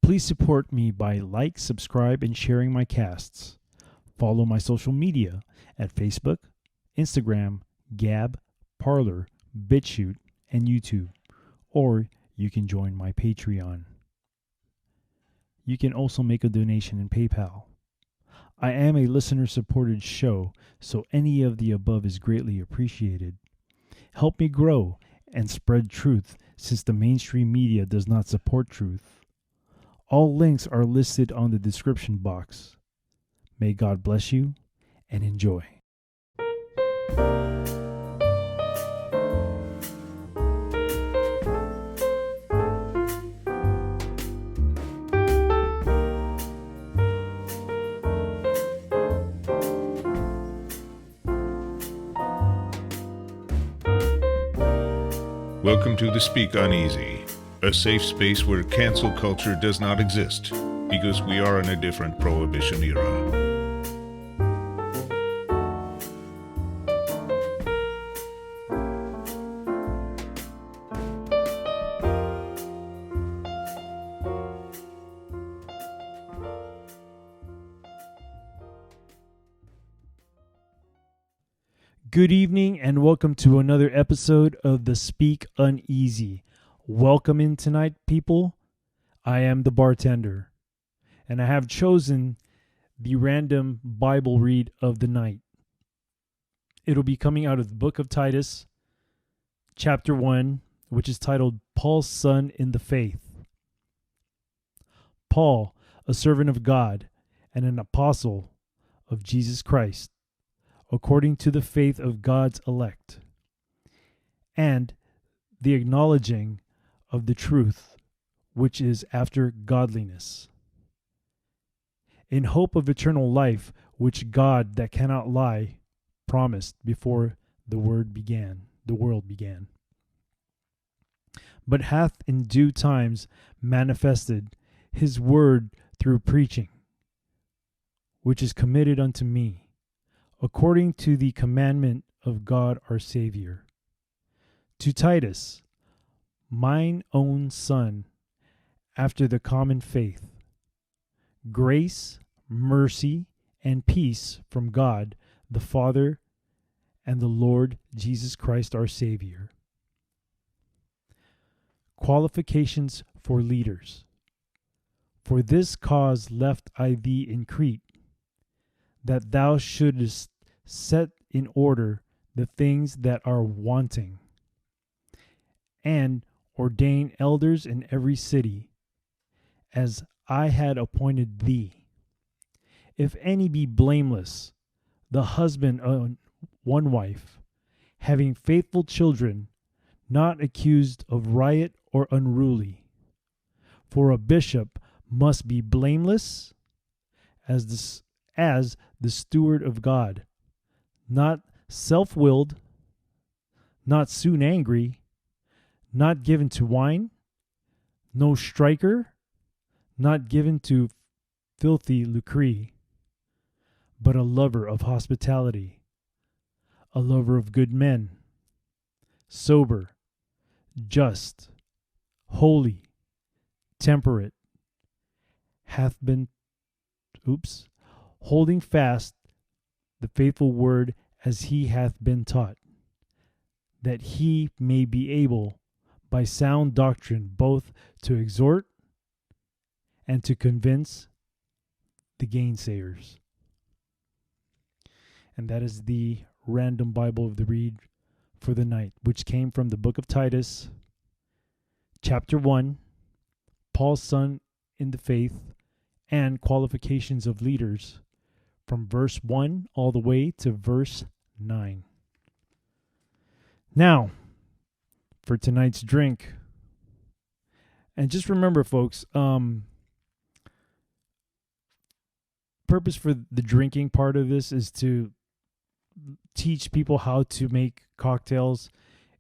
Please support me by subscribe, and sharing my casts. Follow my social media at Facebook, Instagram, Gab, Parler, BitChute, and YouTube. Or you can join my Patreon. You can also make a donation in PayPal. I am a listener-supported show, so any of the above is greatly appreciated. Help me grow and spread truth, since the mainstream media does not support truth. All links are listed on the description box. May God bless you and enjoy. Welcome to the Speak Uneasy, a safe space where cancel culture does not exist, because we are in a different prohibition era. Good evening and welcome to another episode of the Speak Uneasy. Welcome in tonight, people. I am the bartender, and I have chosen the random Bible read of the night. It'll be coming out of the book of Titus, chapter 1, which is titled Paul's Son in the Faith. Paul, a servant of God and an apostle of Jesus Christ, according to the faith of God's elect, and the acknowledging of the truth which is after godliness, in hope of eternal life, which God that cannot lie promised before the world began, but hath in due times manifested his word through preaching, which is committed unto me, according to the commandment of God our Savior. To Titus, mine own son, after the common faith, grace, mercy, and peace from God the Father and the Lord Jesus Christ our Savior. Qualifications for leaders. For this cause left I thee in Crete, that thou shouldest set in order the things that are wanting, and ordain elders in every city, as I had appointed thee. If any be blameless, the husband of one wife, having faithful children, not accused of riot or unruly. For a bishop must be blameless as the steward of God, not self-willed, not soon angry, not given to wine, no striker, not given to filthy lucre, but a lover of hospitality, a lover of good men, sober, just, holy, temperate, holding fast the faithful word as he hath been taught, that he may be able by sound doctrine both to exhort and to convince the gainsayers. And that is the random Bible of the read for the night, which came from the book of Titus, chapter 1, Paul's son in the faith, and qualifications of leaders, from verse 1 all the way to verse 9. Now, for tonight's drink. And just remember, folks, purpose for the drinking part of this is to teach people how to make cocktails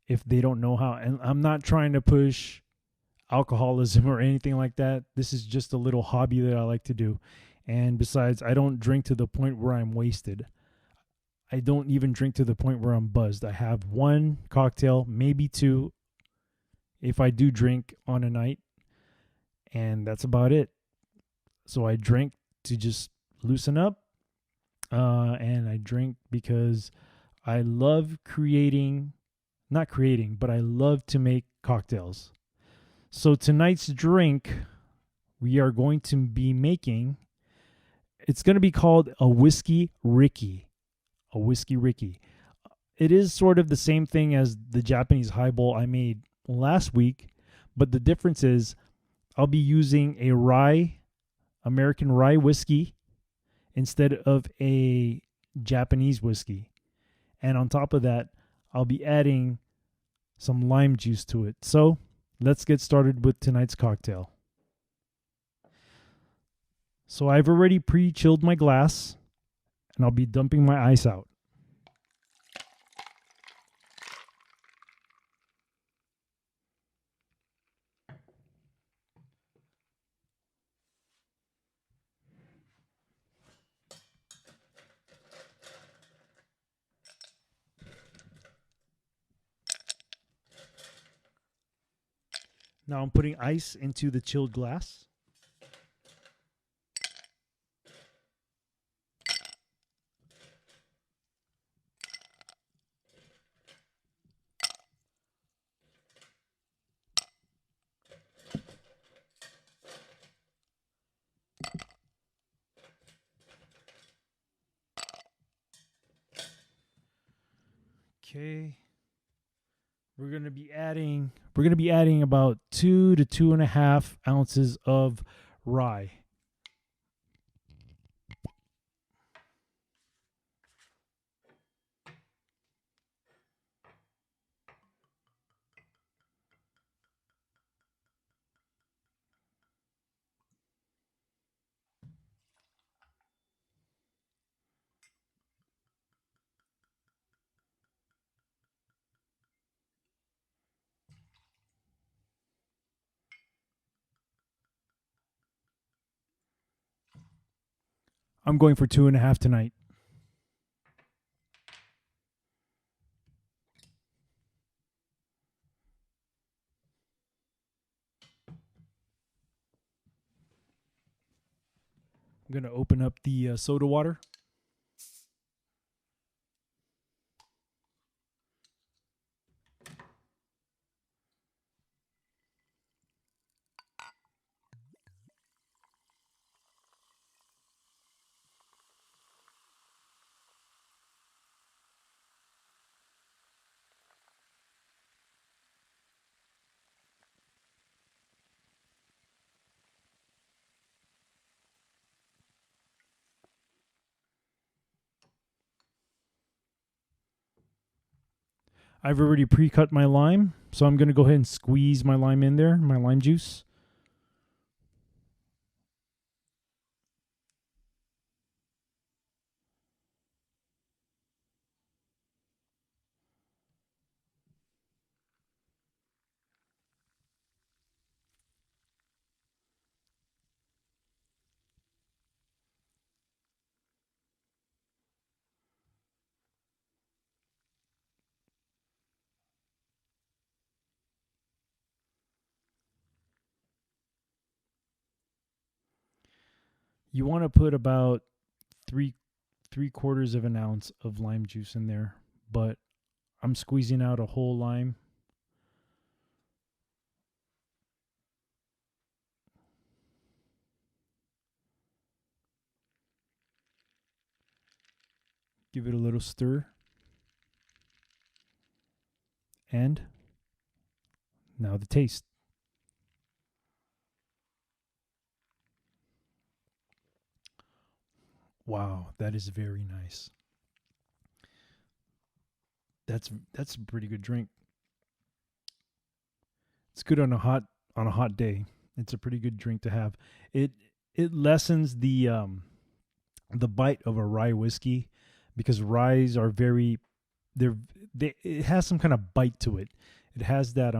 if they don't know how. And I'm not trying to push alcoholism or anything like that. This is just a little hobby that I like to do. And besides, I don't drink to the point where I'm wasted. I don't even drink to the point where I'm buzzed. I have one cocktail, maybe two, if I do drink on a night. and that's about it. So I drank to just loosen up, and I drink because I love not creating, but I love to make cocktails. So tonight's drink we are going to be making, it's going to be called a Whiskey Ricky. A Whiskey Ricky. It is sort of the same thing as the Japanese highball I made last week, but the difference is I'll be using a American rye whiskey instead of a Japanese whiskey. And on top of that, I'll be adding some lime juice to it. So let's get started with tonight's cocktail. So I've already pre-chilled my glass, and I'll be dumping my ice out. Now I'm putting ice into the chilled glass. Okay. We're gonna be adding about 2 to 2.5 ounces of rye. I'm going for 2.5 tonight. I'm going to open up the soda water. I've already pre-cut my lime, so I'm going to go ahead and squeeze my lime in there, my lime juice. You want to put about three quarters of an ounce of lime juice in there, but I'm squeezing out a whole lime. Give it a little stir. And now the taste. Wow, that is very nice. That's a pretty good drink. It's good on a hot day. It's a pretty good drink to have. It lessens the bite of a rye whiskey, because ryes are it has some kind of bite to it. It has that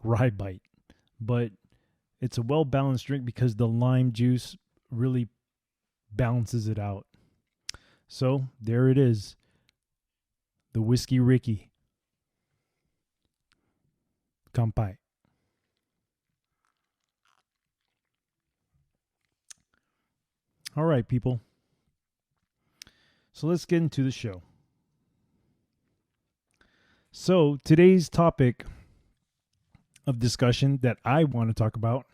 rye bite, but it's a well balanced drink because the lime juice really balances it out. So there it is, the Whiskey Ricky. Kanpai. All right, people. So let's get into the show. So today's topic of discussion that I want to talk about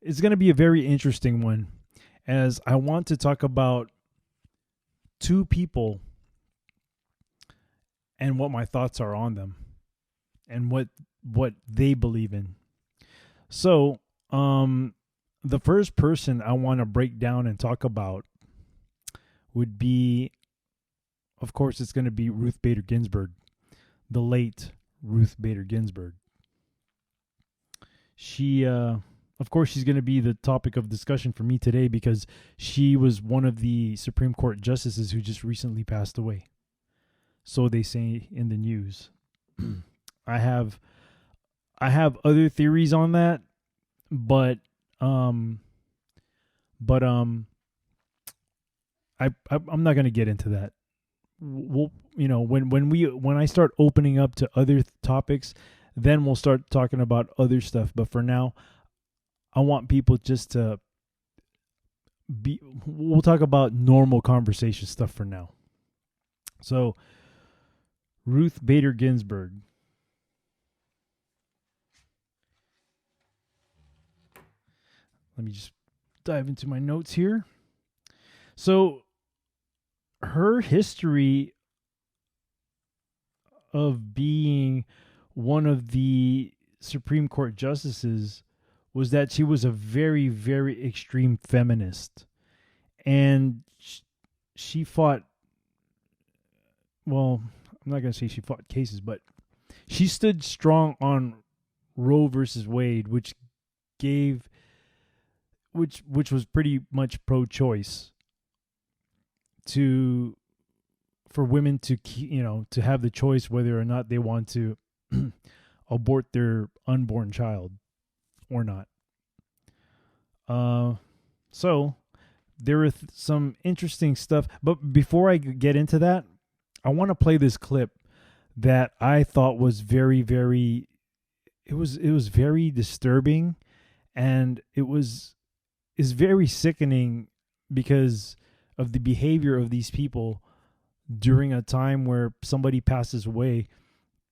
is going to be a very interesting one, as I want to talk about two people and what my thoughts are on them and what they believe in. So, the first person I want to break down and talk about would be, of course, it's going to be Ruth Bader Ginsberg, the late Ruth Bader Ginsberg. She, of course, she's going to be the topic of discussion for me today because she was one of the Supreme Court justices who just recently passed away. So they say in the news. I have other theories on that, but I'm not going to get into that. We'll, when I start opening up to other topics, then we'll start talking about other stuff. But for now, I want people just to we'll talk about normal conversation stuff for now. So, Ruth Bader Ginsberg. Let me just dive into my notes here. So, her history of being one of the Supreme Court justices was that she was a very, very extreme feminist. And she fought, well, I'm not going to say she fought cases, but she stood strong on Roe versus Wade, which was pretty much pro-choice for women to have the choice whether or not they want to abort their unborn child or not. So there are some interesting stuff, but before I get into that, I want to play this clip that I thought was very, very, it was very disturbing, and is very sickening because of the behavior of these people during a time where somebody passes away.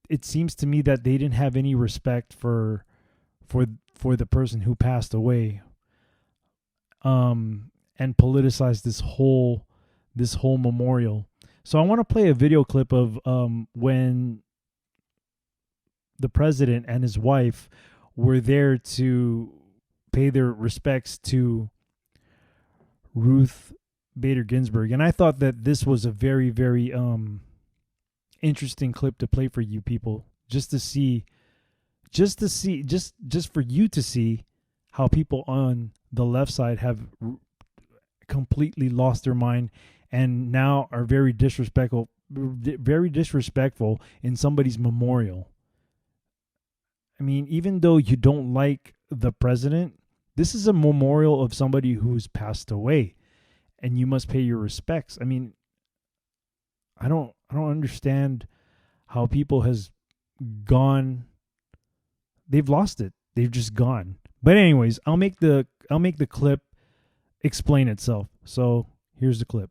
It seems to me that they didn't have any respect for the person who passed away, and politicized this whole memorial. So I want to play a video clip of when the president and his wife were there to pay their respects to Ruth Bader Ginsberg. And I thought that this was a very, very interesting clip to play for you people, just for you to see how people on the left side have completely lost their mind and now are very disrespectful in somebody's memorial. I mean, even though you don't like the president, this is a memorial of somebody who's passed away, and you must pay your respects. I mean, I don't understand how people has gone. They've lost it. They've just gone. But anyways, I'll make the clip explain itself. So here's the clip.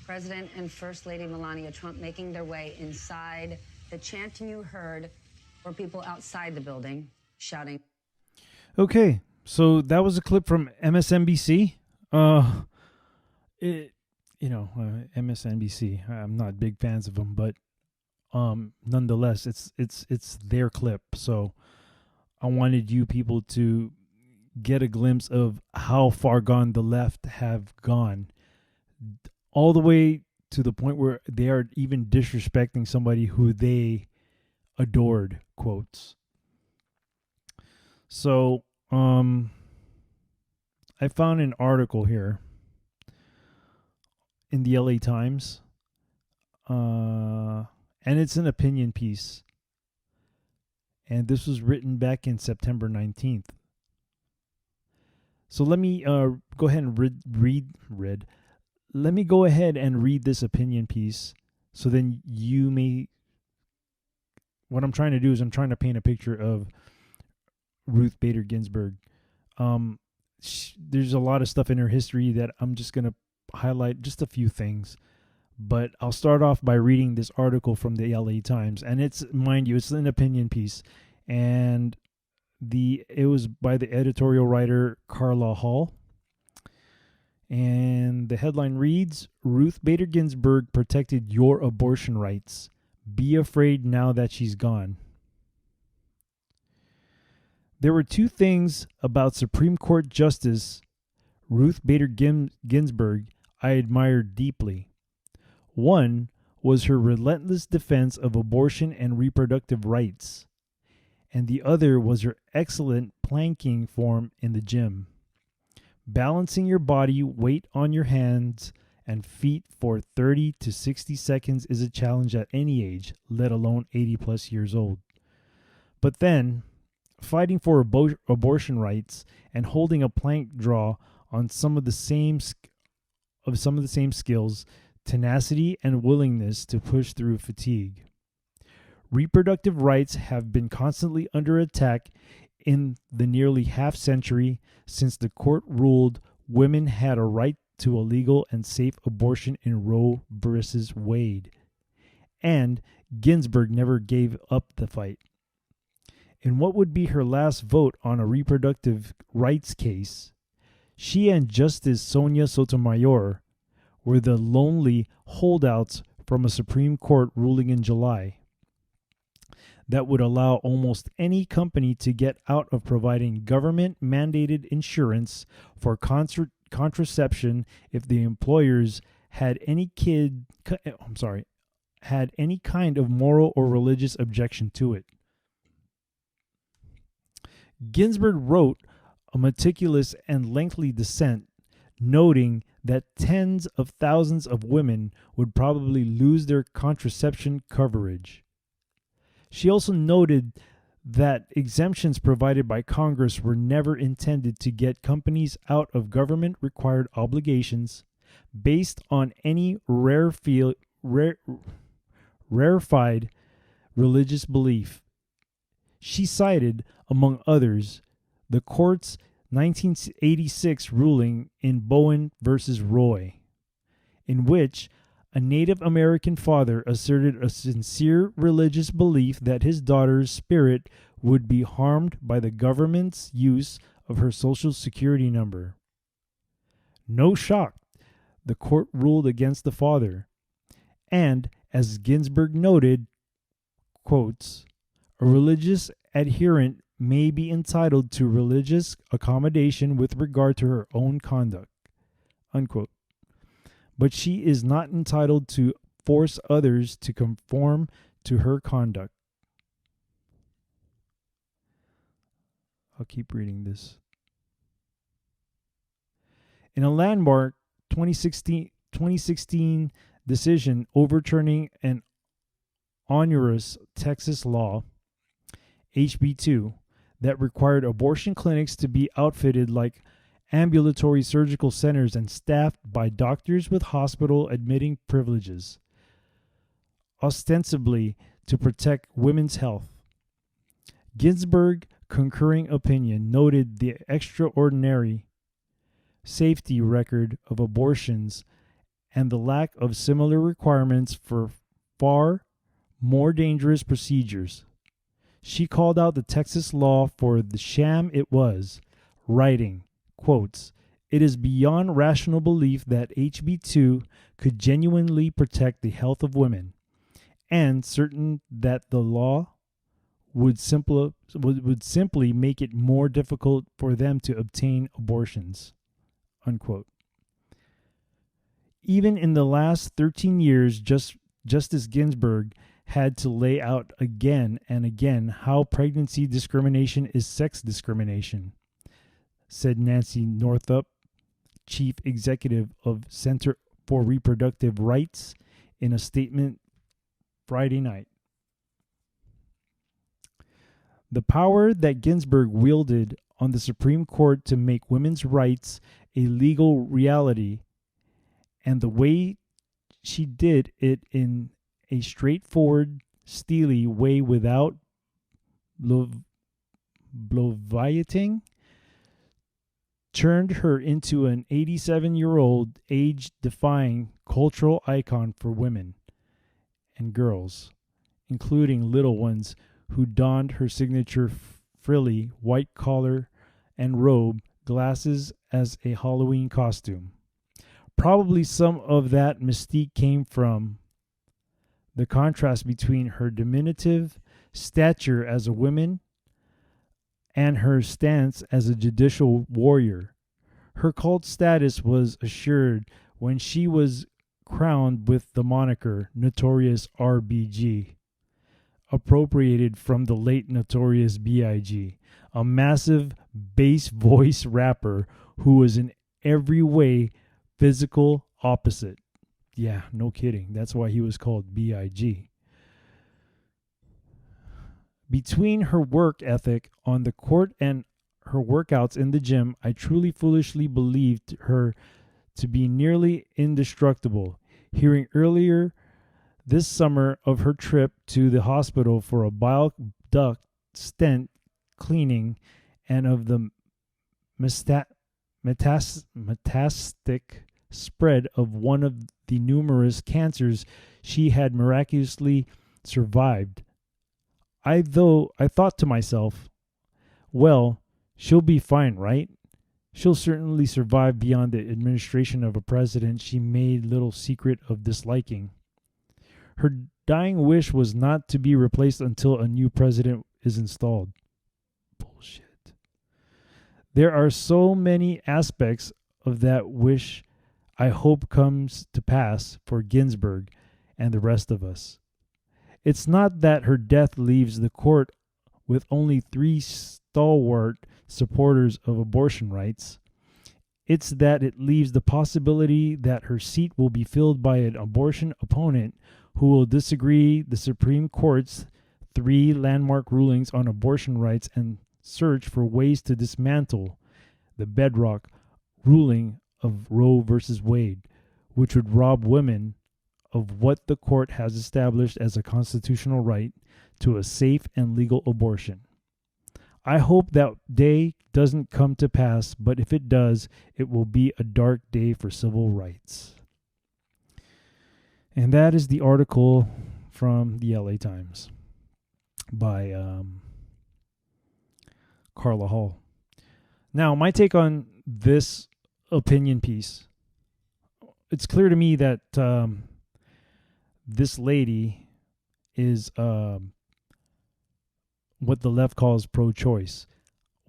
President and First Lady Melania Trump making their way inside. The chanting you heard were people outside the building shouting. Okay, so that was a clip from MSNBC. MSNBC. I'm not big fans of them, but nonetheless, it's their clip. So I wanted you people to get a glimpse of how far gone the left have gone, all the way to the point where they are even disrespecting somebody who they adored, quotes. So, I found an article here in the LA Times, and it's an opinion piece. And this was written back in September 19th. So let me go ahead and read. Let me go ahead and read this opinion piece, so then you may. What I'm trying to do is I'm trying to paint a picture of Ruth Bader Ginsberg. There's a lot of stuff in her history that I'm just going to highlight just a few things. But I'll start off by reading this article from the LA Times. And it's, mind you, it's an opinion piece. And it was by the editorial writer Carla Hall. And the headline reads, Ruth Bader Ginsburg protected your abortion rights. Be afraid now that she's gone. There were two things about Supreme Court Justice Ruth Bader Ginsburg I admired deeply. One was her relentless defense of abortion and reproductive rights, and the other was her excellent planking form in the gym. Balancing your body weight on your hands and feet for 30 to 60 seconds is a challenge at any age, let alone 80 plus years old. But then, fighting for abortion rights and holding a plank draw on some of the same skills, tenacity and willingness to push through fatigue. Reproductive rights have been constantly under attack in the nearly half century since the court ruled women had a right to a legal and safe abortion in Roe versus Wade. And Ginsburg never gave up the fight. In what would be her last vote on a reproductive rights case, she and Justice Sonia Sotomayor were the lonely holdouts from a Supreme Court ruling in July that would allow almost any company to get out of providing government-mandated insurance for contraception if the employers had any kind of moral or religious objection to it. Ginsburg wrote a meticulous and lengthy dissent, noting that tens of thousands of women would probably lose their contraception coverage. She also noted that exemptions provided by Congress were never intended to get companies out of government-required obligations based on any rarefied religious belief. She cited, among others, the court's 1986 ruling in Bowen versus Roy, in which a Native American father asserted a sincere religious belief that his daughter's spirit would be harmed by the government's use of her Social Security number. No shock, the court ruled against the father, and, as Ginsburg noted, quotes, a religious adherent may be entitled to religious accommodation with regard to her own conduct, unquote. But she is not entitled to force others to conform to her conduct. I'll keep reading this. In a landmark 2016 decision overturning an onerous Texas law, HB 2, that required abortion clinics to be outfitted like ambulatory surgical centers and staffed by doctors with hospital admitting privileges, ostensibly to protect women's health. Ginsburg, concurring opinion, noted the extraordinary safety record of abortions and the lack of similar requirements for far more dangerous procedures. She called out the Texas law for the sham it was, writing, quotes, "It is beyond rational belief that HB 2 could genuinely protect the health of women, and certain that the law would simply make it more difficult for them to obtain abortions," unquote. Even in the last 13 years, Justice Ginsburg had to lay out again and again how pregnancy discrimination is sex discrimination, said Nancy Northup, chief executive of Center for Reproductive Rights, in a statement Friday night. The power that Ginsburg wielded on the Supreme Court to make women's rights a legal reality, and the way she did it in a straightforward, steely way without bloviating, turned her into an 87-year-old age-defying cultural icon for women and girls, including little ones who donned her signature frilly white collar and robe, glasses as a Halloween costume. Probably some of that mystique came from the contrast between her diminutive stature as a woman and her stance as a judicial warrior. Her cult status was assured when she was crowned with the moniker Notorious RBG, appropriated from the late Notorious B.I.G., a massive bass voice rapper who was in every way physical opposite. Yeah, no kidding. That's why he was called B.I.G. Between her work ethic on the court and her workouts in the gym, I truly foolishly believed her to be nearly indestructible. Hearing earlier this summer of her trip to the hospital for a bile duct stent cleaning and of the metastatic spread of one of the numerous cancers she had miraculously survived, I thought to myself, well, she'll be fine, right? She'll certainly survive beyond the administration of a president she made little secret of disliking. Her dying wish was not to be replaced until a new president is installed. Bullshit. There are so many aspects of that wish I hope comes to pass for Ginsburg and the rest of us. It's not that her death leaves the court with only 3 stalwart supporters of abortion rights. It's that it leaves the possibility that her seat will be filled by an abortion opponent who will disagree the Supreme Court's 3 landmark rulings on abortion rights and search for ways to dismantle the bedrock ruling of Roe versus Wade, which would rob women of what the court has established as a constitutional right to a safe and legal abortion. I hope that day doesn't come to pass, but if it does, it will be a dark day for civil rights. And that is the article from the LA Times by Carla Hall. Now, my take on this opinion piece, it's clear to me that this lady is what the left calls pro-choice.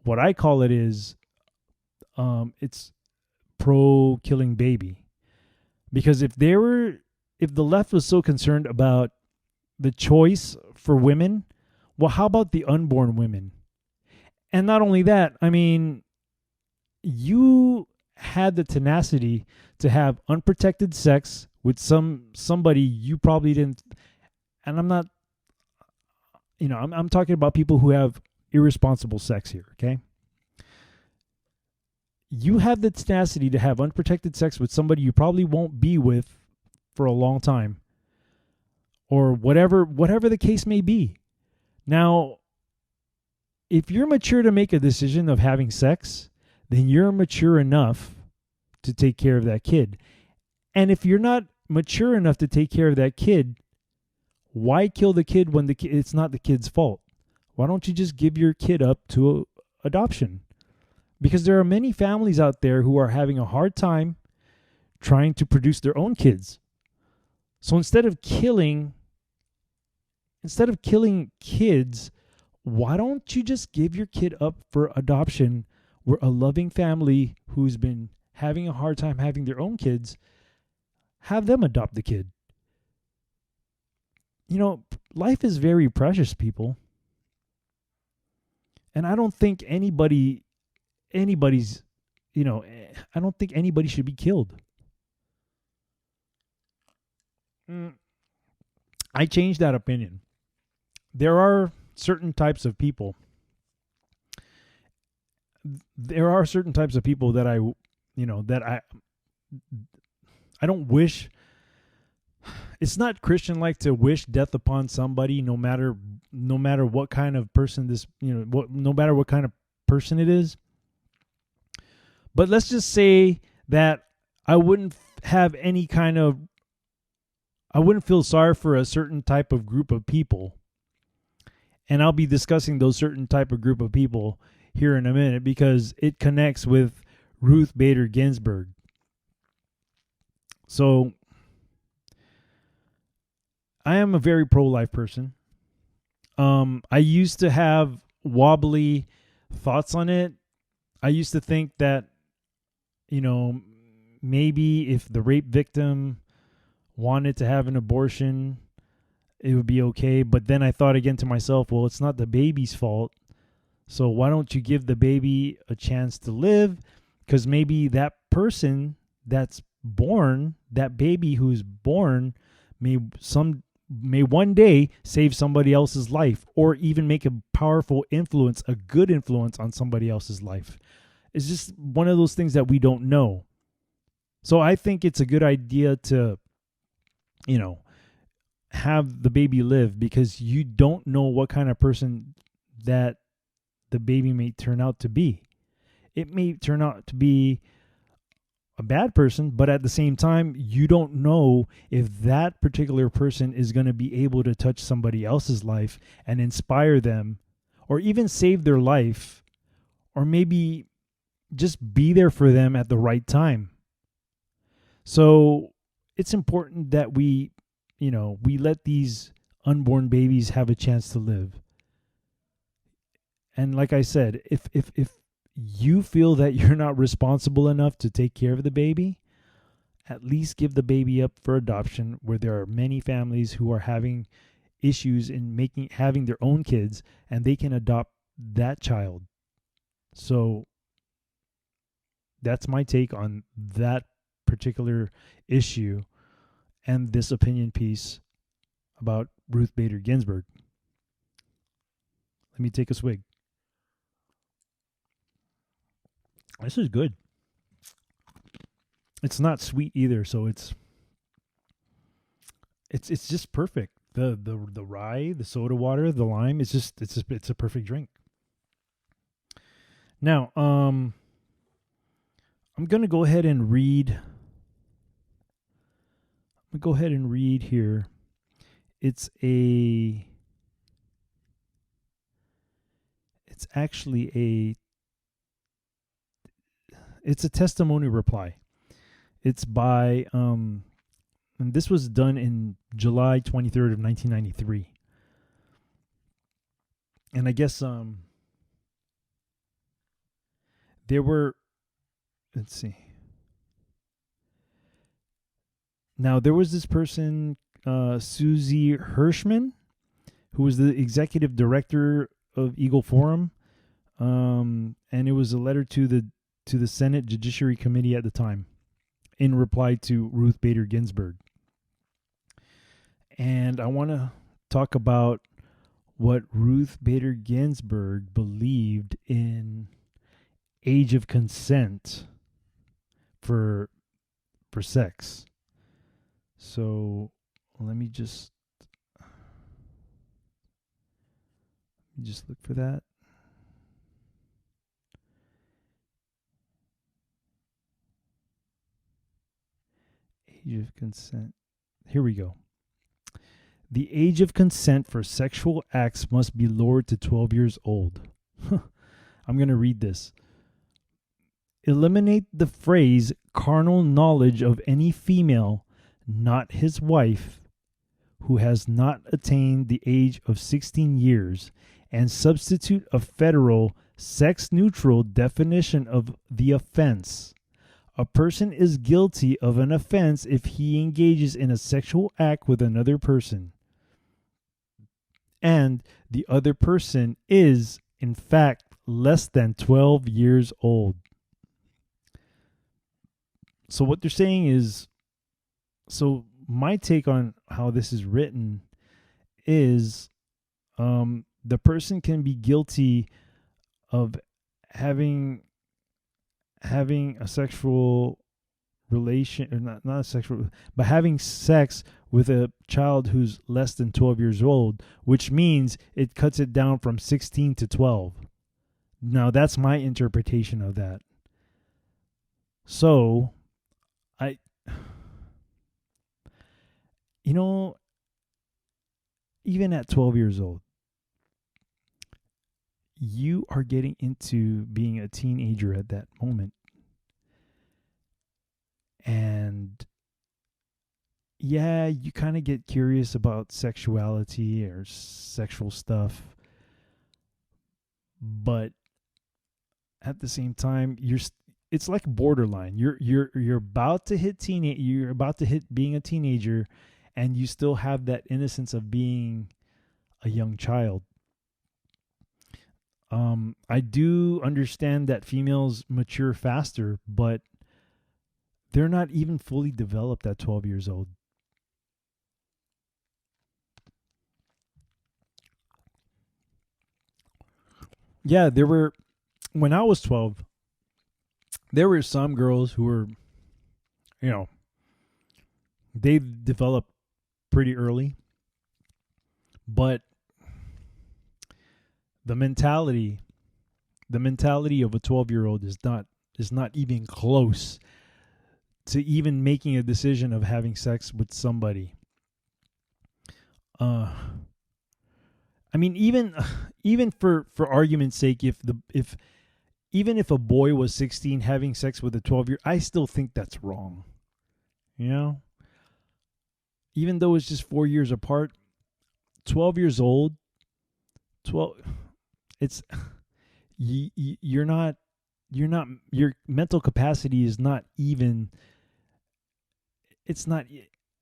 What I call it is it's pro-killing baby. Because if the left was so concerned about the choice for women, well, how about the unborn women? And not only that, I mean, you had the tenacity to have unprotected sex with somebody you probably didn't, and I'm not, I'm talking about people who have irresponsible sex here, okay? You have the tenacity to have unprotected sex with somebody you probably won't be with for a long time, or whatever the case may be. Now, if you're mature to make a decision of having sex, then you're mature enough to take care of that kid. And if you're not mature enough to take care of that kid, why kill the kid when it's not the kid's fault? Why don't you just give your kid up to adoption? Because there are many families out there who are having a hard time trying to produce their own kids. So instead of killing kids, why don't you just give your kid up for adoption, where a loving family who's been having a hard time having their own kids, have them adopt the kid? You know, life is very precious, people. And I don't think anybody's, I don't think anybody should be killed. I changed that opinion. There are certain types of people. That I don't wish. It's not Christian-like to wish death upon somebody, no matter what kind of person no matter what kind of person it is. But let's just say that I wouldn't feel sorry for a certain type of group of people. And I'll be discussing those certain type of group of people here in a minute, because it connects with Ruth Bader Ginsberg. So I am a very pro-life person. I used to have wobbly thoughts on it. I used to think that, maybe if the rape victim wanted to have an abortion, it would be okay. But then I thought again to myself, well, it's not the baby's fault. So why don't you give the baby a chance to live? Because maybe that person that's born, that baby who's born, may one day save somebody else's life, or even make a powerful influence, a good influence on somebody else's life. It's just one of those things that we don't know. So I think it's a good idea to, have the baby live, because you don't know what kind of person that the baby may turn out to be. It may turn out to be a bad person, but at the same time, you don't know if that particular person is going to be able to touch somebody else's life and inspire them, or even save their life, or maybe just be there for them at the right time. So it's important that we let these unborn babies have a chance to live. And like I said, if you feel that you're not responsible enough to take care of the baby, at least give the baby up for adoption, where there are many families who are having issues in having their own kids, and they can adopt that child. So that's my take on that particular issue and this opinion piece about Ruth Bader Ginsberg. Let me take a swig. This is good. It's not sweet either, so it's just perfect. The rye, the soda water, the lime, it's a perfect drink. Now, I'm going to go ahead and read here. It's a testimony reply. It's by and this was done in July 23rd of 1993. And I guess there were, let's see. Now, there was this person, Susie Hirschman, who was the executive director of Eagle Forum, and it was a letter to the Senate Judiciary Committee at the time, in reply to Ruth Bader Ginsberg. And I want to talk about what Ruth Bader Ginsberg believed in age of consent for sex. So let me just look for that. Age of consent. Here we go. The age of consent for sexual acts must be lowered to 12 years old. I'm going to read this. Eliminate the phrase carnal knowledge of any female, not his wife, who has not attained the age of 16 years, and substitute a federal, sex-neutral definition of the offense. A person is guilty of an offense if he engages in a sexual act with another person, and the other person is, in fact, less than 12 years old. So what they're saying is, so my take on how this is written is, the person can be guilty of having a sexual relation, or not a sexual, but having sex with a child who's less than 12 years old, which means it cuts it down from 16 to 12. Now, that's my interpretation of that. So, even at 12 years old, you are getting into being a teenager at that moment. And yeah, you kind of get curious about sexuality or sexual stuff. But at the same time, it's like borderline. You're about to hit you're about to hit being a teenager, and you still have that innocence of being a young child. I do understand that females mature faster, but they're not even fully developed at 12 years old. Yeah, when I was 12, there were some girls who were, they developed pretty early, but the mentality of a 12-year-old is not even close to even making a decision of having sex with somebody. I mean, even for argument's sake, even if a boy was 16 having sex with a 12-year, I still think that's wrong. Even though it's just 4 years apart, 12 years old, it's your mental capacity is not even, it's not,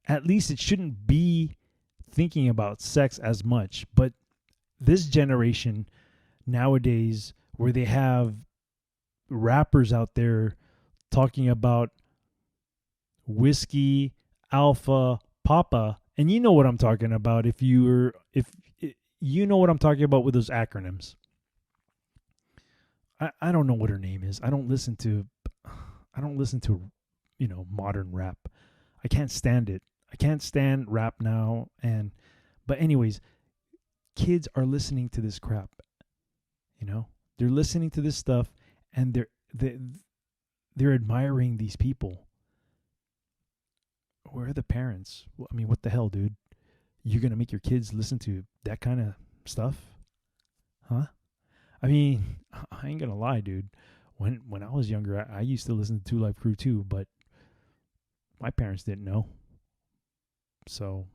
at least it shouldn't be thinking about sex as much. But this generation nowadays, where they have rappers out there talking about whiskey, alpha, papa, and you know what I'm talking about if you know what I'm talking about with those acronyms. I don't know what her name is. I don't listen to modern rap. I can't stand it. I can't stand rap now. But anyways, kids are listening to this crap. They're listening to this stuff, and they're admiring these people. Where are the parents? I mean, what the hell, dude? You're gonna make your kids listen to that kind of stuff? Huh? I mean, I ain't gonna lie, dude. When I was younger, I used to listen to 2 Live Crew too, but my parents didn't know. So,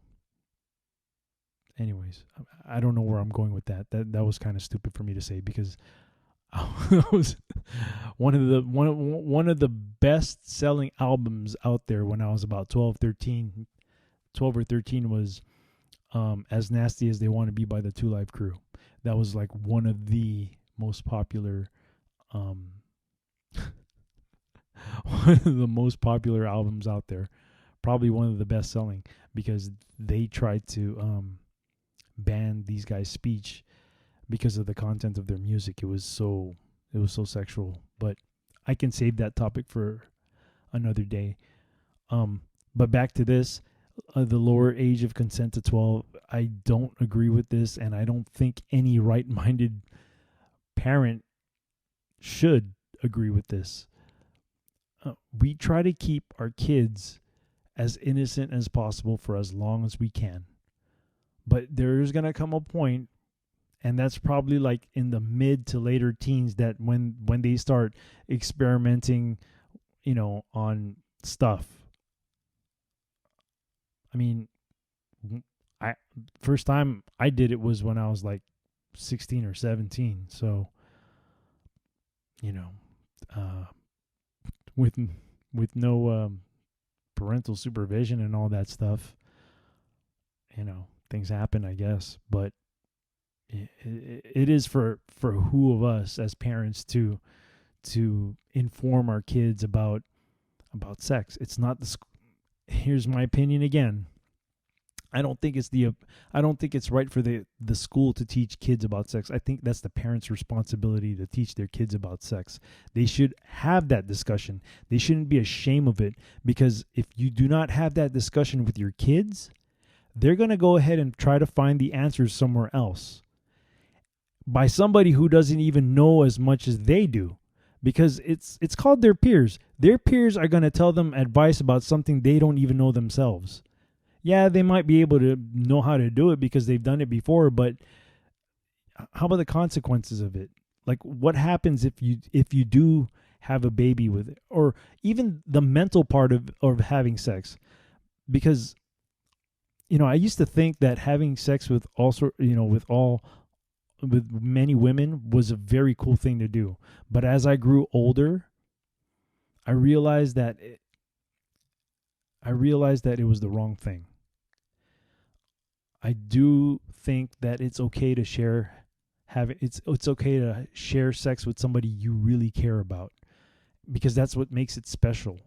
anyways, I don't know where I'm going with that. That was kind of stupid for me to say, because it was one of the best selling albums out there when I was about 12 or 13 was As Nasty as They Want to Be by the 2 Live Crew. That was like one of the most popular one of the most popular albums out there. Probably one of the best selling, because they tried to ban these guys' speech because of the content of their music. It was so sexual, but I can save that topic for another day. But back to this, the lower age of consent to 12, I don't agree with this, and I don't think any right-minded parent should agree with this. We try to keep our kids as innocent as possible for as long as we can. But there's going to come a point, and that's probably like in the mid to later teens, that when they start experimenting, on stuff. I mean, first time I did it was when I was like 16 or 17. So, with no parental supervision and all that stuff, things happen, I guess. But it is for who of us as parents to inform our kids about sex. It's not here's my opinion again. I don't think it's right for the school to teach kids about sex. I think that's the parents' responsibility to teach their kids about sex. They should have that discussion. They shouldn't be ashamed of it, because if you do not have that discussion with your kids, they're going to go ahead and try to find the answers somewhere else by somebody who doesn't even know as much as they do, because it's called their peers. Their peers are going to tell them advice about something they don't even know themselves. Yeah, they might be able to know how to do it because they've done it before, but how about the consequences of it? Like, what happens if you do have a baby with it, or even the mental part of having sex? Because I used to think that having sex with with many women was a very cool thing to do. But as I grew older, I realized that it was the wrong thing. I do think that it's okay to it's okay to share sex with somebody you really care about, because that's what makes it special.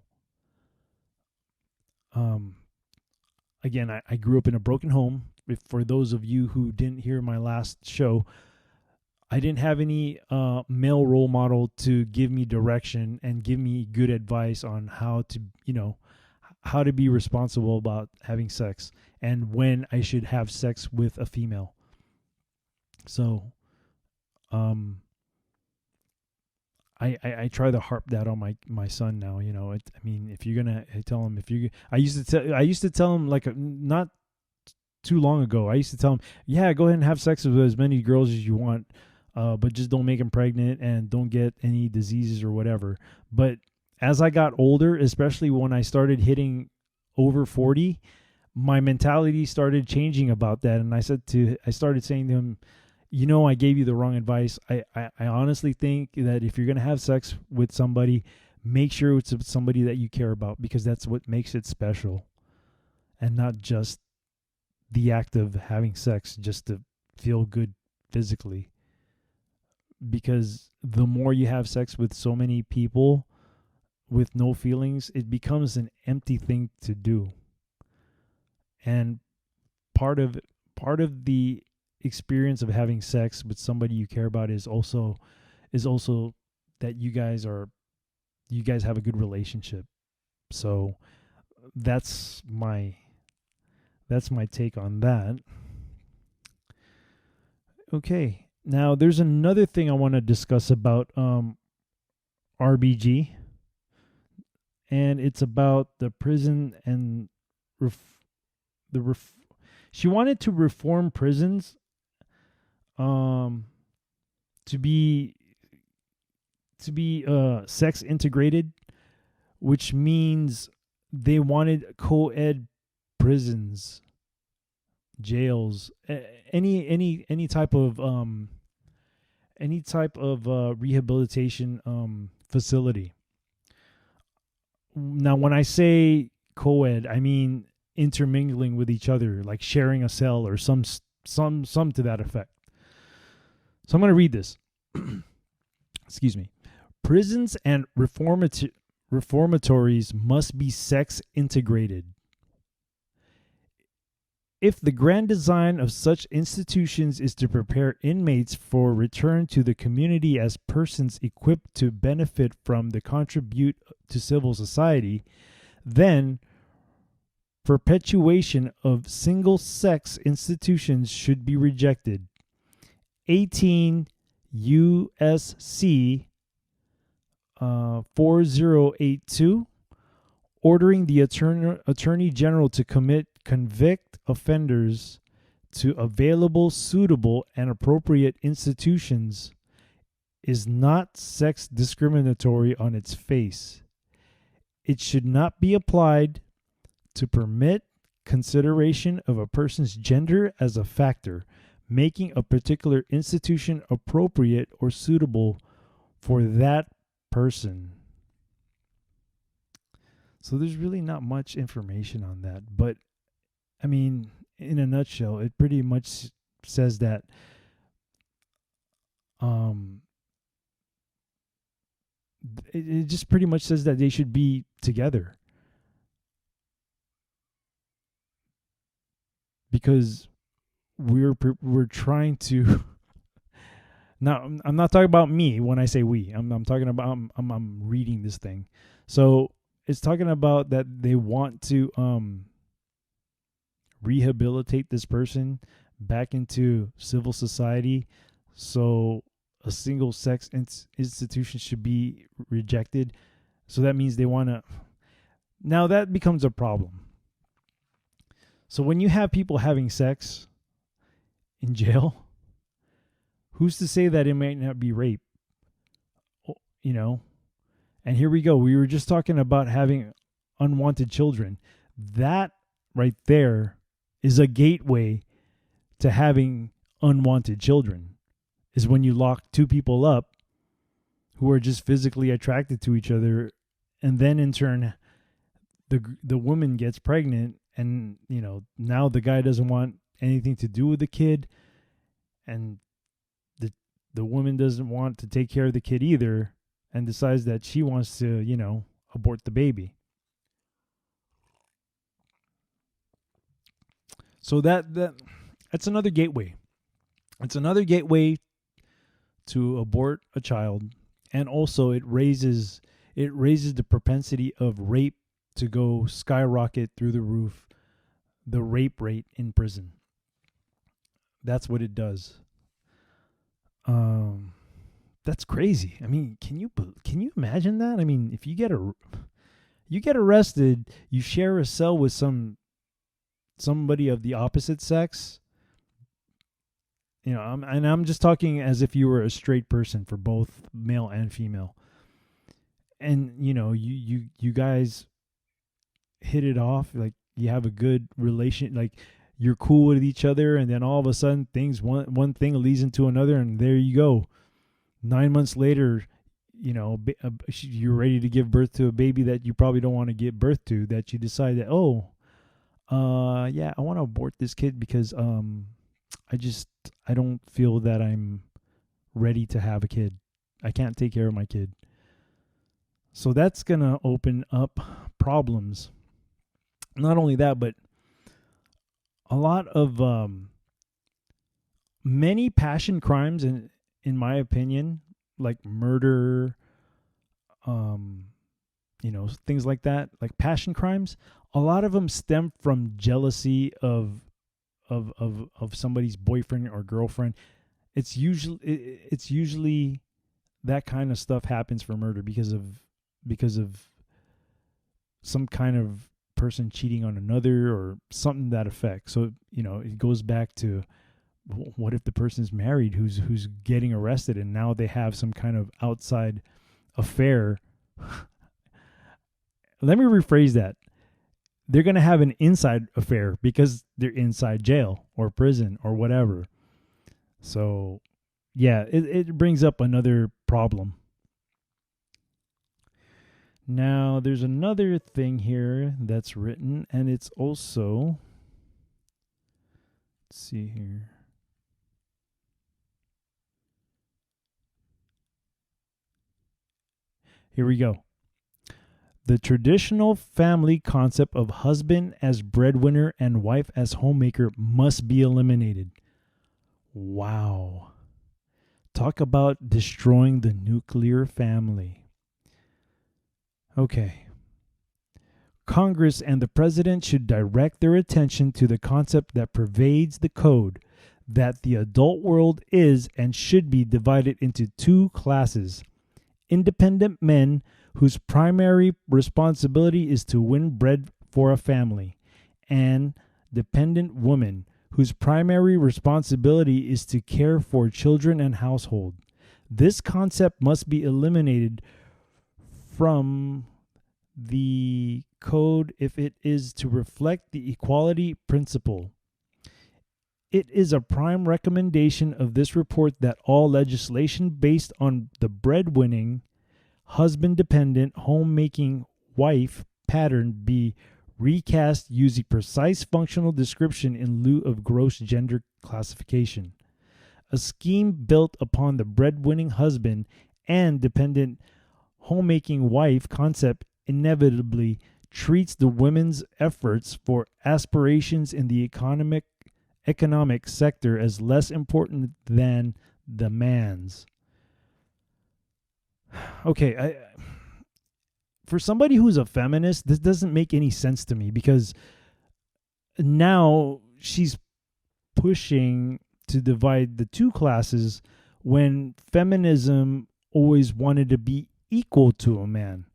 Again, I grew up in a broken home. For those of you who didn't hear my last show, I didn't have any male role model to give me direction and give me good advice on how to be responsible about having sex and when I should have sex with a female. So, I try to harp that on my son now. If you're gonna tell him, I used to tell him, like, not too long ago, I used to tell him, yeah, go ahead and have sex with as many girls as you want, but just don't make them pregnant and don't get any diseases or whatever. But as I got older, especially when I started hitting over 40, my mentality started changing about that. And I started saying to him, I gave you the wrong advice. I honestly think that if you're going to have sex with somebody, make sure it's somebody that you care about, because that's what makes it special, and not just the act of having sex just to feel good physically. Because the more you have sex with so many people with no feelings, it becomes an empty thing to do. And part of the experience of having sex with somebody you care about is also that you guys have a good relationship. So that's my take on that. Okay. Now there's another thing I want to discuss about RBG, and it's about the prison and she wanted to reform prisons to be sex integrated, which means they wanted co-ed prisons, jails, any type of rehabilitation facility. Now, when I say co-ed, I mean intermingling with each other, like sharing a cell or some to that effect. So I'm going to read this. Excuse me. Prisons and reformatories must be sex integrated. If the grand design of such institutions is to prepare inmates for return to the community as persons equipped to benefit from the contribute to civil society, then perpetuation of single-sex institutions should be rejected. 18 U.S.C. 4082 ordering the Attorney General to convict offenders to available, suitable, and appropriate institutions is not sex discriminatory on its face. It should not be applied to permit consideration of a person's gender as a factor, making a particular institution appropriate or suitable for that person. So there's really not much information on that, but I mean, in a nutshell, it pretty much says that it just pretty much says that they should be together, because we're trying to now, I'm not talking about me when I say we. I'm talking about I'm reading this thing. So it's talking about that they want to rehabilitate this person back into civil society, so a single sex institution should be rejected. So that means they want to. Now that becomes a problem. So when you have people having sex in jail, who's to say that it might not be rape? You know? And here we go. We were just talking about having unwanted children. That right there is a gateway to having unwanted children, is when you lock two people up who are just physically attracted to each other, and then in turn the woman gets pregnant, and you know, now the guy doesn't want anything to do with the kid, and the woman doesn't want to take care of the kid either, and decides that she wants to, you know, abort the baby. So that's another gateway. It's another gateway to abort a child, and also it raises the propensity of rape to go skyrocket through the roof, the rape rate in prison. That's what it does. That's crazy. I mean, can you imagine that? I mean, if you get arrested, you share a cell with somebody of the opposite sex. You know, I'm just talking as if you were a straight person for both male and female. And you know, you guys hit it off, like you have a good relation, like you're cool with each other, and then all of a sudden one thing leads into another, and there you go. 9 months later, you know, you're ready to give birth to a baby that you probably don't want to give birth to, that you decide that, yeah, I want to abort this kid because I don't feel that I'm ready to have a kid. I can't take care of my kid. So that's going to open up problems. Not only that, but a lot of many passion crimes, in my opinion, like murder, you know, things like that, like passion crimes, a lot of them stem from jealousy of somebody's boyfriend or girlfriend. It's usually that kind of stuff happens for murder because of some kind of person cheating on another or something to that effect. So, you know, it goes back to, what if the person's married who's getting arrested, and now they have some kind of outside affair? Let me rephrase that. They're going to have an inside affair because they're inside jail or prison or whatever. So, yeah, it brings up another problem. Now, there's another thing here that's written, and it's also, let's see here. Here we go. The traditional family concept of husband as breadwinner and wife as homemaker must be eliminated. Wow. Talk about destroying the nuclear family. Okay. Congress and the president should direct their attention to the concept that pervades the code, that the adult world is and should be divided into two classes: independent men whose primary responsibility is to win bread for a family, and dependent woman, whose primary responsibility is to care for children and household. This concept must be eliminated from the code if it is to reflect the equality principle. It is a prime recommendation of this report that all legislation based on the breadwinning, husband-dependent, homemaking wife pattern be recast using precise functional description in lieu of gross gender classification. A scheme built upon the breadwinning husband and dependent homemaking wife concept inevitably treats the women's efforts for aspirations in the economic sector as less important than the man's. Okay, for somebody who's a feminist, this doesn't make any sense to me, because now she's pushing to divide the two classes when feminism always wanted to be equal to a man.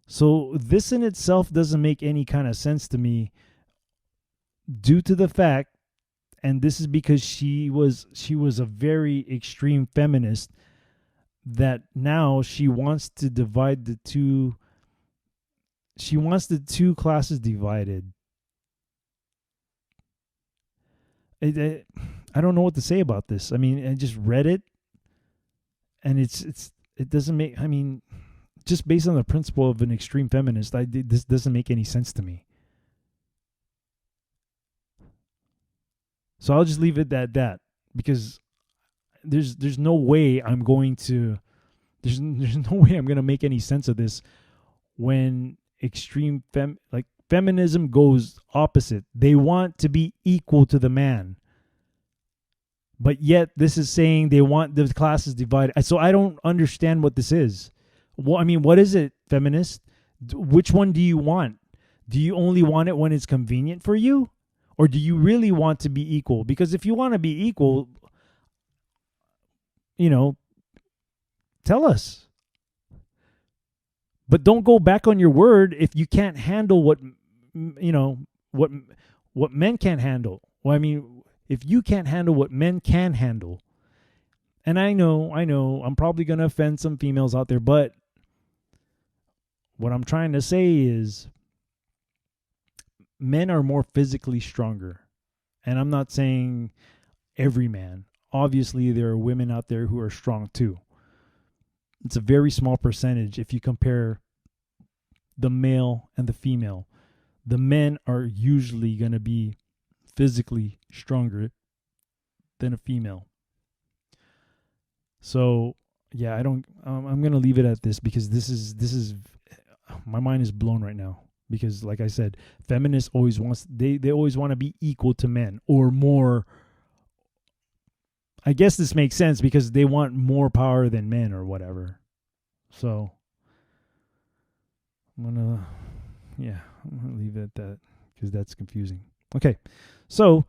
So this in itself doesn't make any kind of sense to me, due to the fact, and this is because she was a very extreme feminist, that now she wants to divide the two. She wants the two classes divided. I don't know what to say about this. I mean, I just read it, and it doesn't make. I mean, just based on the principle of an extreme feminist, this doesn't make any sense to me. So I'll just leave it at that, because there's no way I'm going to there's no way I'm going to make any sense of this when extreme feminism goes opposite. They want to be equal to the man, but yet this is saying they want the classes divided. So I don't understand what this is. Well, I mean, what is it, feminist? Which one do you want? Do you only want it when it's convenient for you? Or do you really want to be equal? Because if you want to be equal, tell us. But don't go back on your word if you can't handle what men can't handle. Well, I mean, if you can't handle what men can handle. And I know, I'm probably going to offend some females out there, but what I'm trying to say is men are more physically stronger. And I'm not saying every man. Obviously, there are women out there who are strong too. It's a very small percentage if you compare the male and the female. The men are usually going to be physically stronger than a female. So, yeah, I'm going to leave it at this, because this is my mind is blown right now. Because, like I said, feminists always they always want to be equal to men, or more. I guess this makes sense because they want more power than men or whatever. So I'm gonna leave it at that, because that's confusing. Okay, so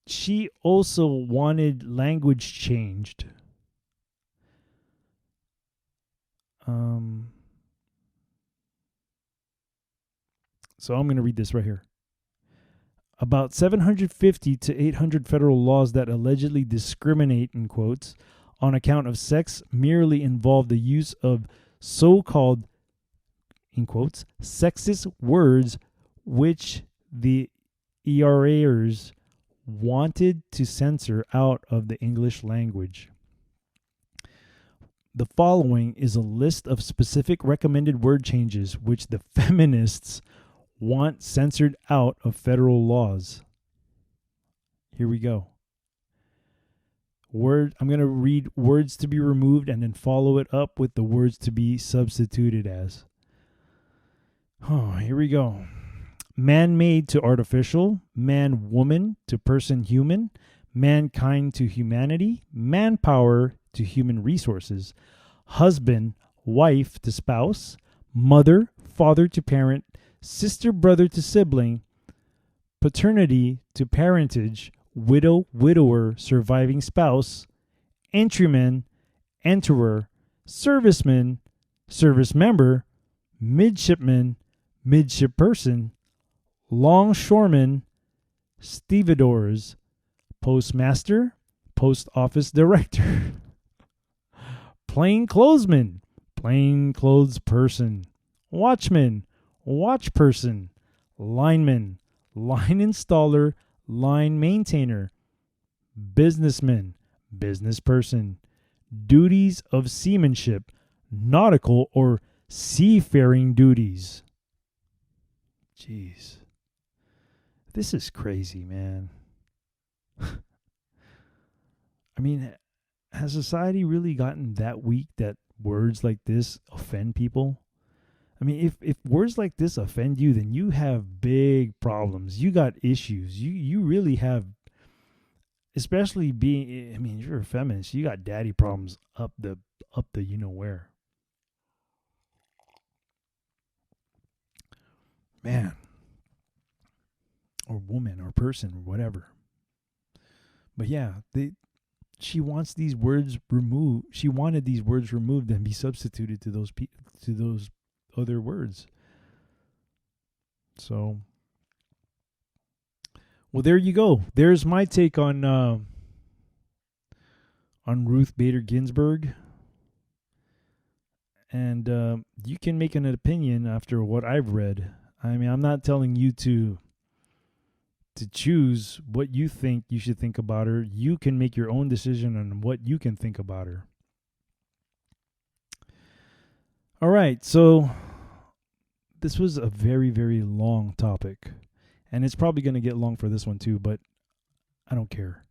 she also wanted language changed. So I'm going to read this right here. About 750 to 800 federal laws that allegedly discriminate, in quotes, on account of sex merely involve the use of so-called, in quotes, sexist words, which the ERAers wanted to censor out of the English language. The following is a list of specific recommended word changes which the feminists want censored out of federal laws. Here we go. I'm going to read words to be removed and then follow it up with the words to be substituted as. Oh, here we go. Man-made to artificial, man-woman to person-human, mankind to humanity, manpower to human resources, husband, wife to spouse, mother, father to parent, sister, brother to sibling, paternity to parentage, widow, widower, surviving spouse, entryman, enterer, serviceman, service member, midshipman, midship person, longshoreman, stevedores, postmaster, post office director, plainclothesman, plainclothes person, watchman, watch person, lineman, line installer, line maintainer, businessman, business person, duties of seamanship, nautical or seafaring duties. Jeez. This is crazy, man. I mean, has society really gotten that weak that words like this offend people? I mean, if words like this offend you, then you have big problems. You got issues. You really have, especially being, I mean, if you're a feminist, you got daddy problems up the you know where. Man. Or woman or person or whatever. But yeah, she wants these words removed. She wanted these words removed and be substituted to those other words. So, well, there you go. There's my take on Ruth Bader Ginsberg. And you can make an opinion after what I've read. I mean, I'm not telling you to choose what you think you should think about her. You can make your own decision on what you can think about her. All right, so this was a very, very long topic. And it's probably going to get long for this one too, but I don't care.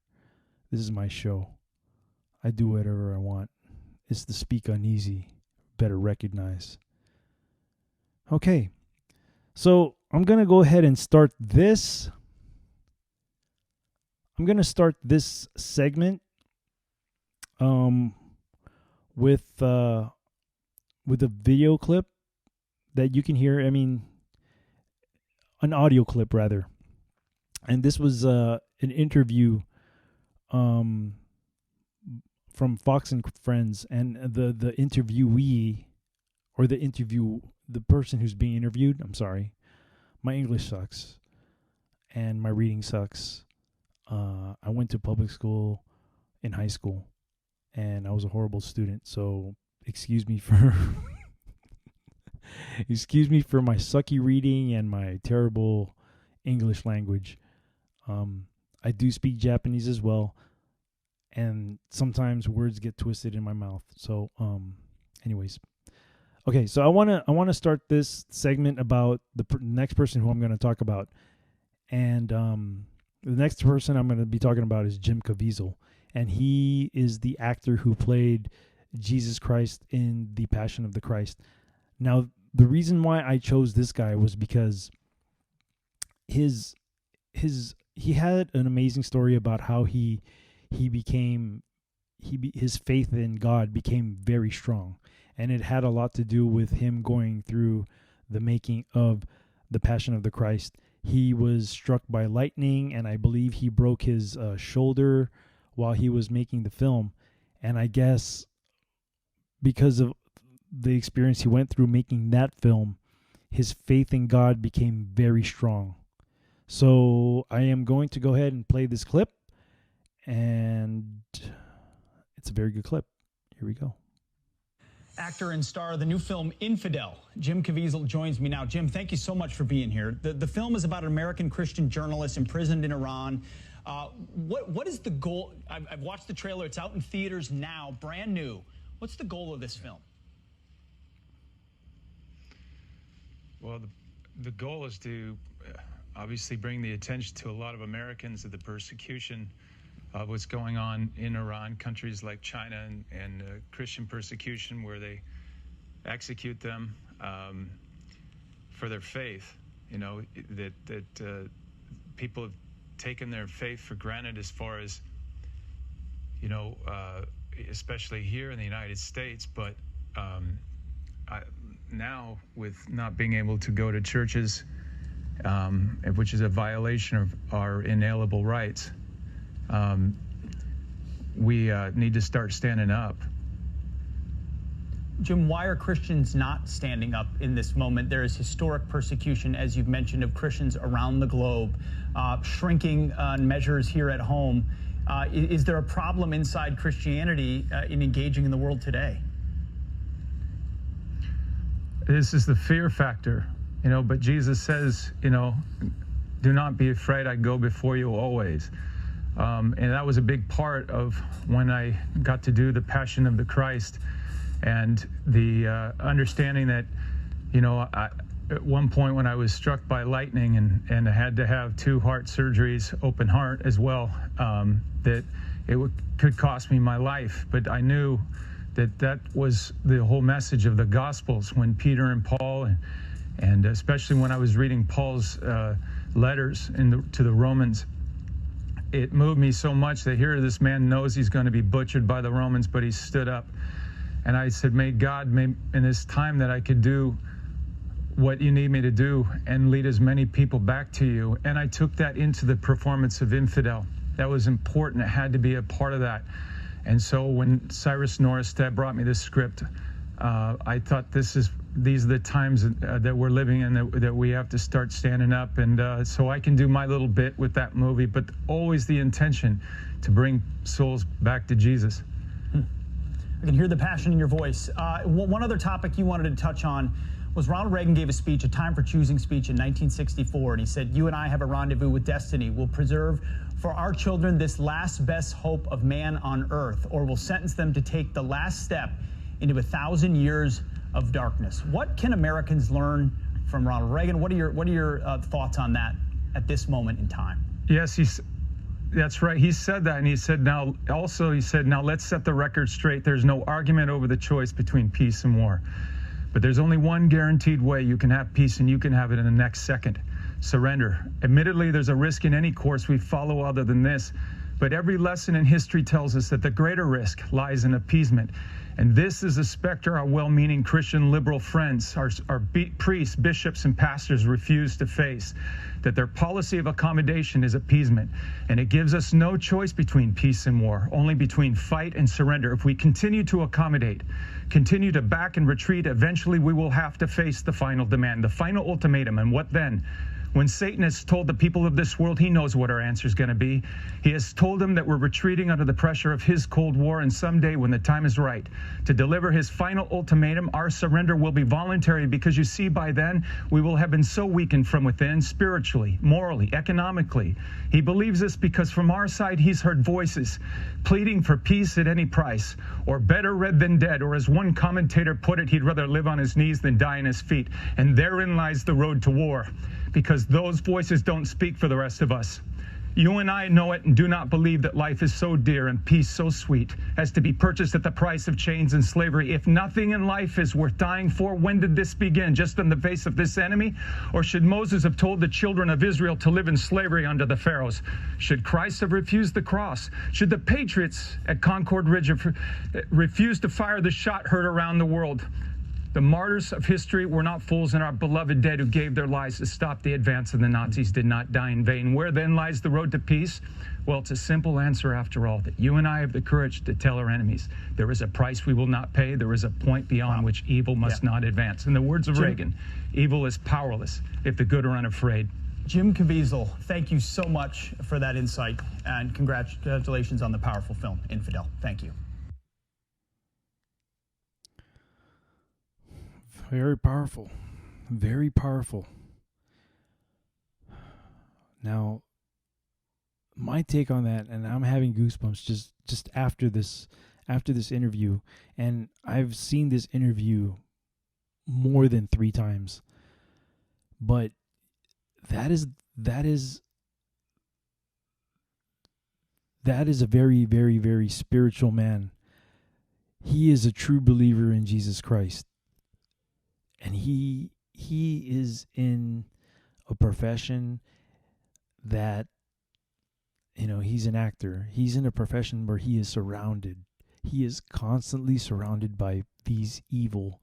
This is my show. I do whatever I want. It's the Speak Uneasy. Better recognize. Okay, so I'm going to go ahead and start this. I'm going to start this segment with a video clip that you can hear. I mean, an audio clip rather. And this was an interview from Fox and Friends, and the interviewee, or the person who's being interviewed. I'm sorry, my English sucks, and my reading sucks. I went to public school in high school, and I was a horrible student. So excuse me for my sucky reading and my terrible English language. I do speak Japanese as well, and sometimes words get twisted in my mouth. So, anyways, okay. So I wanna start this segment about the next person who I'm going to talk about, and the next person I'm going to be talking about is Jim Caviezel, and he is the actor who played Jesus Christ in The Passion of the Christ. Now, the reason why I chose this guy was because he had an amazing story about how his faith in God became very strong, and it had a lot to do with him going through the making of The Passion of the Christ. He was struck by lightning, and I believe he broke his shoulder while he was making the film. And I guess because of the experience he went through making that film, his faith in God became very strong. So I am going to go ahead and play this clip, and it's a very good clip. Here we go. Actor and star of the new film Infidel, Jim Caviezel, joins me now. Jim, thank you so much for being here. The film is about an American Christian journalist imprisoned in Iran. What is the goal? I've watched the trailer. It's out in theaters now, brand new. What's the goal of this film? Well, the goal is to obviously bring the attention to a lot of Americans of the persecution of what's going on in Iran, countries like China, and Christian persecution where they execute them for their faith. You know, that people have taken their faith for granted, as far as, you know, especially here in the United States. But now, with not being able to go to churches, which is a violation of our inalienable rights, we need to start standing up Jim, why are Christians not standing up in this moment? There is historic persecution, as you've mentioned, of Christians around the globe, shrinking measures here at home. Is there a problem inside Christianity in engaging in the world today? This is the fear factor, but Jesus says, do not be afraid, I go before you always. And that was a big part of when I got to do the Passion of the Christ, and the understanding that, at one point when I was struck by lightning and I had to have 2 heart surgeries, open heart as well, that it could cost me my life. But I knew that was the whole message of the Gospels when Peter and Paul, and especially when I was reading Paul's letters to the Romans, it moved me so much that here this man knows he's going to be butchered by the Romans, but he stood up. And I said, may God, in this time that I could do what you need me to do and lead as many people back to you. And I took that into the performance of Infidel. That was important. It had to be a part of that. And so when Cyrus Norrestead brought me this script, I thought these are the times that we're living in, that we have to start standing up. And so I can do my little bit with that movie, but always the intention to bring souls back to Jesus. I can hear the passion in your voice. One other topic you wanted to touch on was Ronald Reagan gave a speech, a Time for Choosing speech in 1964, and he said, "You and I have a rendezvous with destiny. We'll preserve for our children this last best hope of man on earth, or we'll sentence them to take the last step into 1,000 years of darkness." What can Americans learn from Ronald Reagan? What are your thoughts on that at this moment in time? Yes, that's right. He said that, and he said, now let's set the record straight. There's no argument over the choice between peace and war. But there's only one guaranteed way you can have peace, and you can have it in the next second: surrender. Admittedly, there's a risk in any course we follow other than this, but every lesson in history tells us that the greater risk lies in appeasement. And this is a specter our well-meaning Christian liberal friends, our priests, bishops, and pastors refuse to face, that their policy of accommodation is appeasement. And it gives us no choice between peace and war, only between fight and surrender. If we continue to accommodate, continue to back and retreat, eventually we will have to face the final demand, the final ultimatum. And what then? When Satan has told the people of this world, he knows what our answer is going to be. He has told them that we're retreating under the pressure of his Cold War, and someday when the time is right to deliver his final ultimatum, our surrender will be voluntary, because you see, by then we will have been so weakened from within, spiritually, morally, economically. He believes this because from our side he's heard voices pleading for peace at any price, or better red than dead, or as one commentator put it, he'd rather live on his knees than die on his feet. And therein lies the road to war, because those voices don't speak for the rest of us. You and I know it and do not believe that life is so dear and peace so sweet as to be purchased at the price of chains and slavery. If nothing in life is worth dying for, when did this begin? Just in the face of this enemy? Or should Moses have told the children of Israel to live in slavery under the Pharaohs? Should Christ have refused the cross? Should the patriots at Concord Ridge have refused to fire the shot heard around the world? The martyrs of history were not fools, and our beloved dead who gave their lives to stop the advance of the Nazis did not die in vain. Where then lies the road to peace? Well, it's a simple answer after all, that you and I have the courage to tell our enemies there is a price we will not pay. There is a point beyond which evil must not advance. In the words of Reagan, evil is powerless if the good are unafraid. Jim Caviezel, thank you so much for that insight, and congratulations on the powerful film, Infidel. Thank you. Very powerful. Very powerful. Now, my take on that, and I'm having goosebumps just after this interview, and I've seen this interview more than 3 times. But that is a very, very, very spiritual man. He is a true believer in Jesus Christ. And he is in a profession that, he's an actor. He's in a profession where he is constantly surrounded by these evil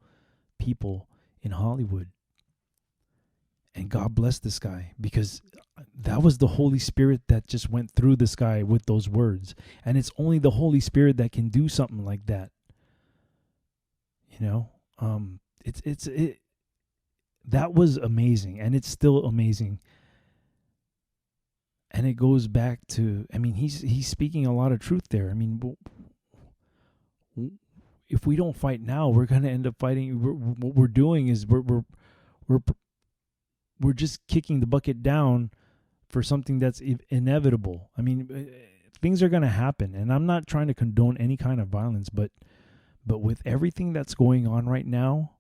people in Hollywood. And God bless this guy, because that was the Holy Spirit that just went through this guy with those words. And it's only the Holy Spirit that can do something like that. That was amazing, and it's still amazing. And it goes back to, I mean, he's speaking a lot of truth there. I mean, if we don't fight now, we're going to end up fighting. What we're doing is we're just kicking the bucket down for something that's inevitable. I mean, things are going to happen, and I'm not trying to condone any kind of violence, but with everything that's going on right now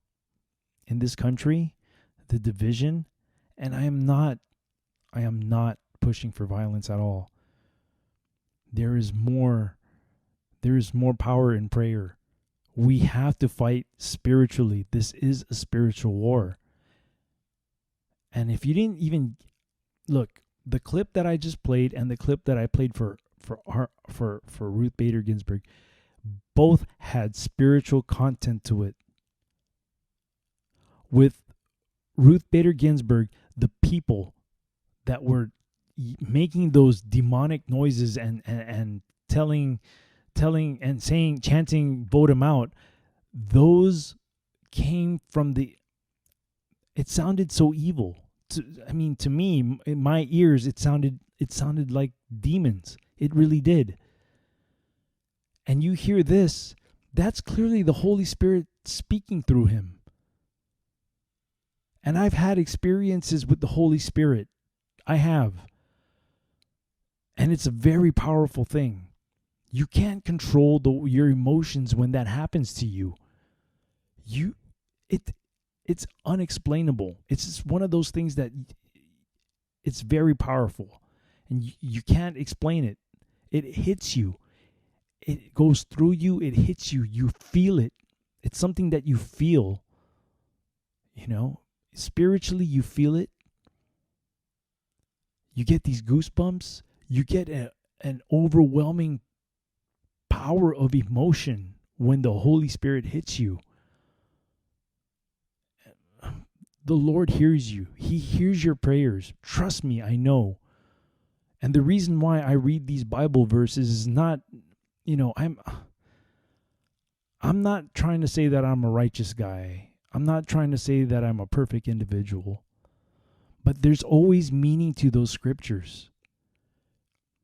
in this country, the division, and I am not pushing for violence at all. There is more power in prayer. We have to fight spiritually. This is a spiritual war. And if you didn't even look, the clip that I just played and the clip that I played for Ruth Bader Ginsberg, both had spiritual content to it. With Ruth Bader Ginsberg, the people that were making those demonic noises and telling and saying, chanting, vote him out, those came from it sounded so evil. To me, in my ears, it sounded like demons. It really did. And you hear this, that's clearly the Holy Spirit speaking through him. And I've had experiences with the Holy Spirit. I have. And it's a very powerful thing. You can't control your emotions when that happens to you. It's unexplainable. It's just one of those things that it's very powerful. And you can't explain it. It hits you. It goes through you. It hits you. You feel it. It's something that you feel. Spiritually, you feel it. You get these goosebumps. You get an overwhelming power of emotion when the Holy Spirit hits you. The Lord hears you. He hears your prayers. Trust me, I know. And the reason why I read these Bible verses is not, I'm not trying to say that I'm a righteous guy. I'm not trying to say that I'm a perfect individual. But there's always meaning to those scriptures.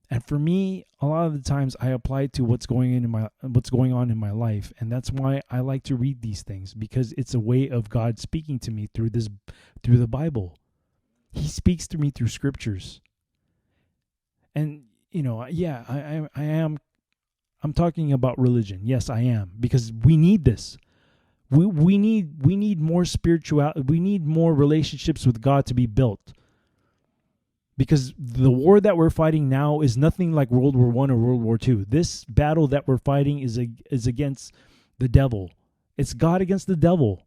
And for me, a lot of the times I apply it to what's going on in my life, and that's why I like to read these things, because it's a way of God speaking to me through the Bible. He speaks to me through scriptures. And I'm talking about religion. Yes, I am, because we need this. We need more spirituality. We need more relationships with God to be built. Because the war that we're fighting now is nothing like World War I or World War II. This battle that we're fighting is against the devil. It's God against the devil.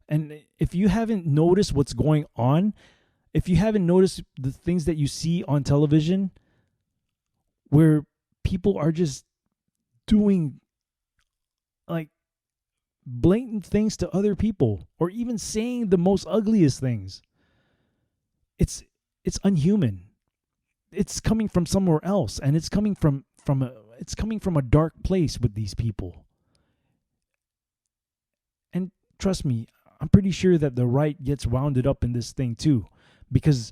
And if you haven't noticed what's going on, if you haven't noticed the things that you see on television, where people are just doing like blatant things to other people, or even saying the most ugliest things, it's unhuman. It's coming from somewhere else, and it's coming from a dark place with these people. And trust me, I'm pretty sure that the right gets wounded up in this thing too, because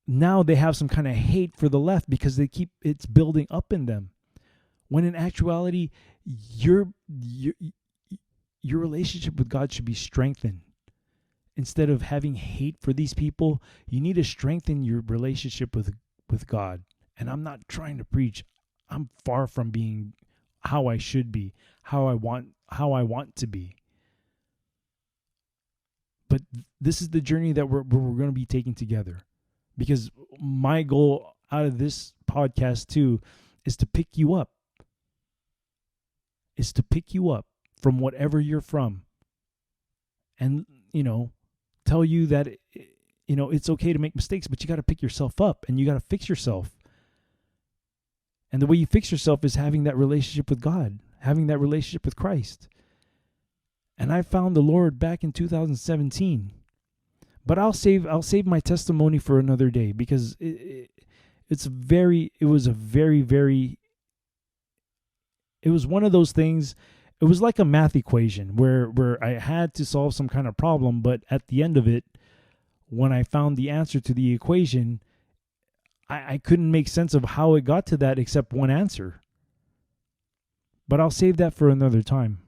now they have some kind of hate for the left because it's building up in them. When in actuality, your relationship with God should be strengthened. Instead of having hate for these people, you need to strengthen your relationship with God. And I'm not trying to preach. I'm far from being how I should be, how I want to be. But this is the journey that we're going to be taking together. Because my goal out of this podcast too is to pick you up. Is to pick you up from whatever you're from. And, tell you that, it's okay to make mistakes, but you got to pick yourself up and you got to fix yourself. And the way you fix yourself is having that relationship with God, having that relationship with Christ. And I found the Lord back in 2017. But I'll save my testimony for another day, because it was one of those things. it was like a math equation where I had to solve some kind of problem, but at the end of it, when I found the answer to the equation, I couldn't make sense of how it got to that except one answer. But I'll save that for another time.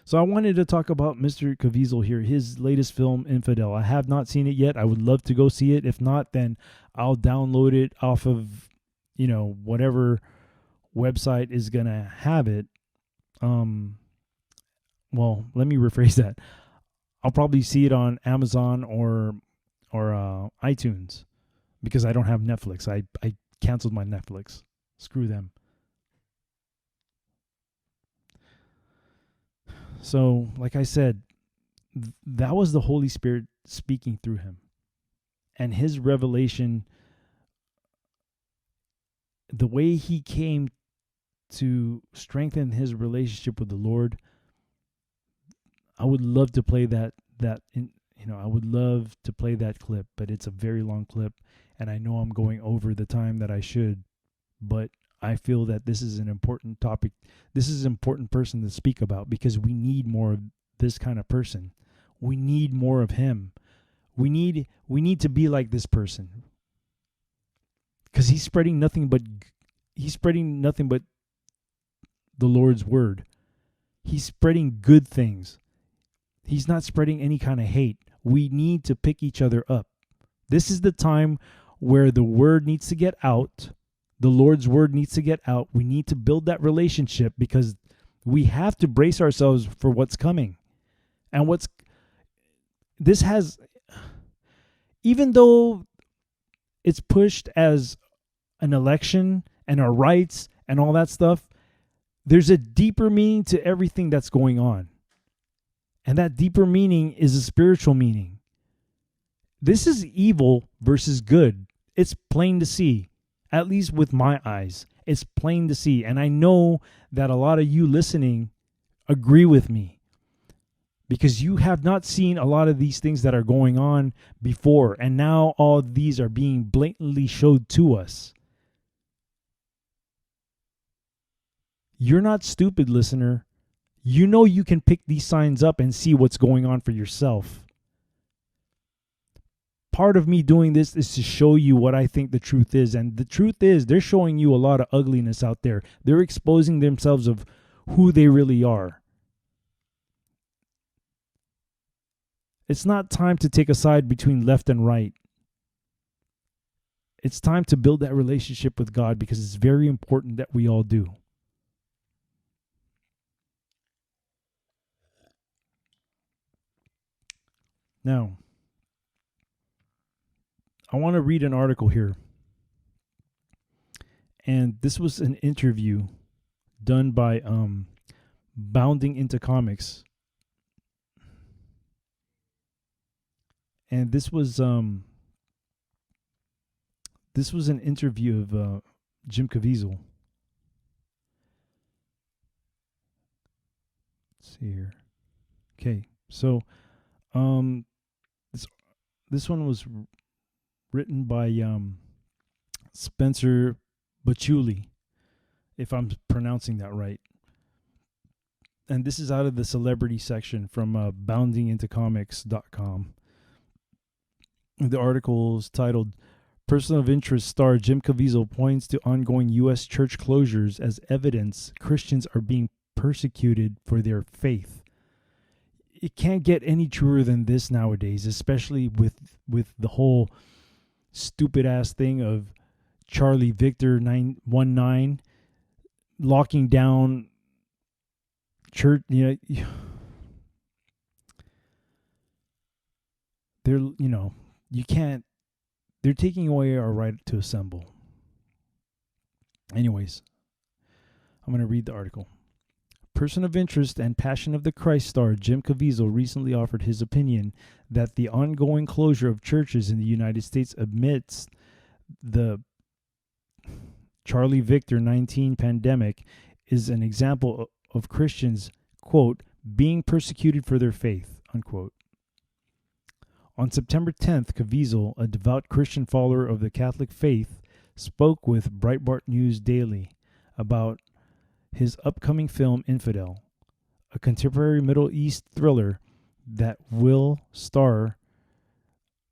So I wanted to talk about Mr. Caviezel here, his latest film, Infidel. I have not seen it yet. I would love to go see it. If not, then I'll download it off of, whatever website is going to have it. Well, let me rephrase that. I'll probably see it on Amazon or iTunes because I don't have Netflix. I canceled my Netflix. Screw them. So, like I said, that was the Holy Spirit speaking through him. And his revelation, the way he came to strengthen his relationship with the Lord, I would love to play I would love to play that clip, but it's a very long clip, and I know I'm going over the time that I should, but I feel that this is an important topic. This is an important person to speak about because we need more of this kind of person. We need more of him. We need to be like this person because he's spreading nothing but the Lord's word. He's spreading good things. He's not spreading any kind of hate. We need to pick each other up. This is the time where the word needs to get out. The Lord's word needs to get out. We need to build that relationship because we have to brace ourselves for what's coming. And even though it's pushed as an election and our rights and all that stuff, there's a deeper meaning to everything that's going on. And that deeper meaning is a spiritual meaning. This is evil versus good. It's plain to see. At least with my eyes, it's plain to see. And I know that a lot of you listening agree with me because you have not seen a lot of these things that are going on before. And now all these are being blatantly showed to us. You're not stupid, listener. You know you can pick these signs up and see what's going on for yourself. Part of me doing this is to show you what I think the truth is. And the truth is they're showing you a lot of ugliness out there. They're exposing themselves of who they really are. It's not time to take a side between left and right. It's time to build that relationship with God because it's very important that we all do. Now, I want to read an article here. And this was an interview done by Bounding Into Comics. And this was an interview of Jim Caviezel. Let's see here. Okay, so this one was written by Spencer Bachuli, if I'm pronouncing that right. And this is out of the celebrity section from boundingintocomics.com. The article is titled, Person of Interest star Jim Caviezel points to ongoing U.S. church closures as evidence Christians are being persecuted for their faith. It can't get any truer than this nowadays, especially with the whole stupid ass thing of Charlie Victor 919 locking down church. They're you can't. They're taking away our right to assemble. Anyways, I'm going to read the article. Person of interest and Passion of the Christ star Jim Caviezel recently offered his opinion that the ongoing closure of churches in the United States amidst the Charlie Victor 19 pandemic is an example of Christians, quote, being persecuted for their faith, unquote. On September 10th, Caviezel, a devout Christian follower of the Catholic faith, spoke with Breitbart News Daily about his upcoming film Infidel, a contemporary Middle East thriller that will star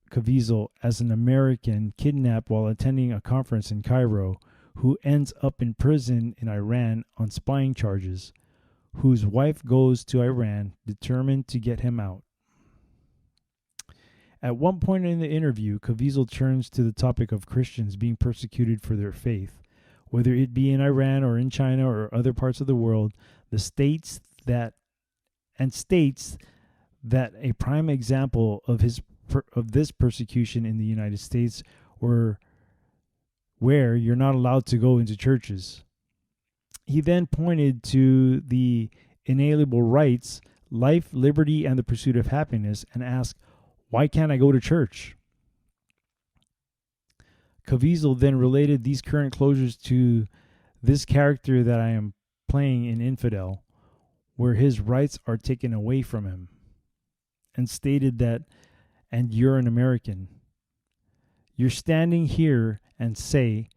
Caviezel as an American kidnapped while attending a conference in Cairo, who ends up in prison in Iran on spying charges, whose wife goes to Iran determined to get him out. At one point in the interview, Caviezel turns to the topic of Christians being persecuted for their faith, whether it be in Iran or in China or other parts of the world, states that a prime example of this persecution in the United States where you're not allowed to go into churches. He then pointed to the inalienable rights, life, liberty, and the pursuit of happiness, and asked, "Why can't I go to church?" Caviezel then related these current closures to this character that I am playing in Infidel, where his rights are taken away from him, and stated that, "And you're an American. You're standing here and say,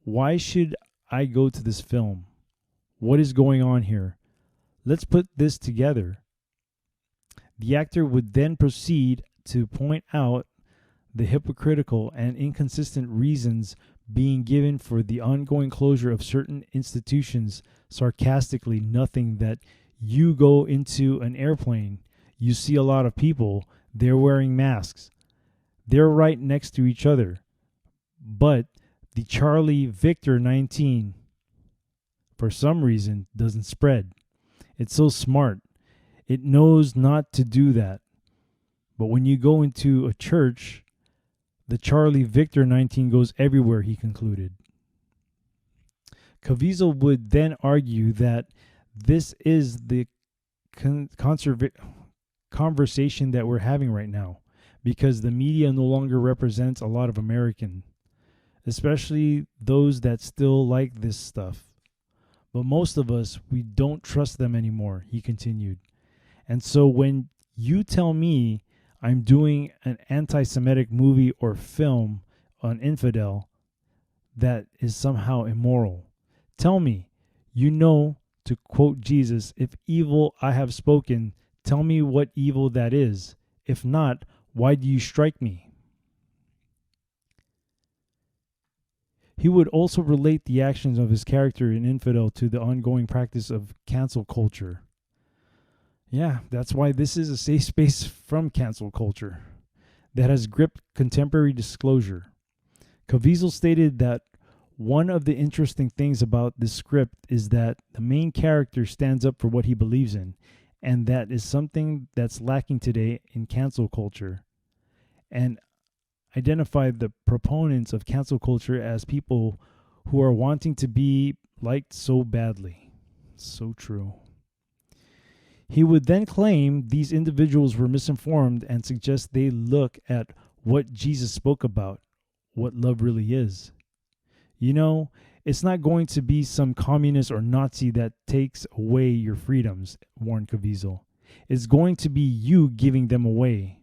why should I go to this film? What is going on here? Let's put this together." The actor would then proceed to point out the hypocritical and inconsistent reasons being given for the ongoing closure of certain institutions, sarcastically nothing that you go into an airplane, you see a lot of people, they're wearing masks. They're right next to each other. But the Charlie Victor 19, for some reason, doesn't spread. It's so smart. It knows not to do that. But when you go into a church, the Charlie Victor 19 goes everywhere, he concluded. Caviezel would then argue that this is the conversation that we're having right now, because the media no longer represents a lot of Americans, especially those that still like this stuff. But most of us, we don't trust them anymore, he continued. And so when you tell me I'm doing an anti-Semitic movie or film on Infidel that is somehow immoral, tell me, to quote Jesus, "If evil I have spoken, tell me what evil that is. If not, why do you strike me?" He would also relate the actions of his character in Infidel to the ongoing practice of cancel culture. Yeah, that's why this is a safe space from cancel culture that has gripped contemporary disclosure. Caviezel stated that one of the interesting things about this script is that the main character stands up for what he believes in, and that is something that's lacking today in cancel culture, and identified the proponents of cancel culture as people who are wanting to be liked so badly. So true. He would then claim these individuals were misinformed and suggest they look at what Jesus spoke about, what love really is. It's not going to be some communist or Nazi that takes away your freedoms, warned Caviezel. It's going to be you giving them away.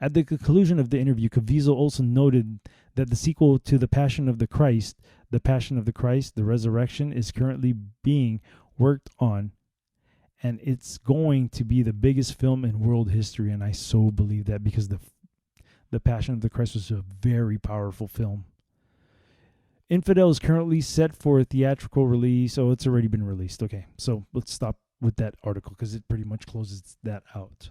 At the conclusion of the interview, Caviezel also noted that the sequel to The Passion of the Christ, The Resurrection, is currently being worked on, and it's going to be the biggest film in world history, and I so believe that, because the Passion of the Christ was a very powerful film. Infidel is currently set for a theatrical release. Oh, it's already been released. Okay, so let's stop with that article because it pretty much closes that out.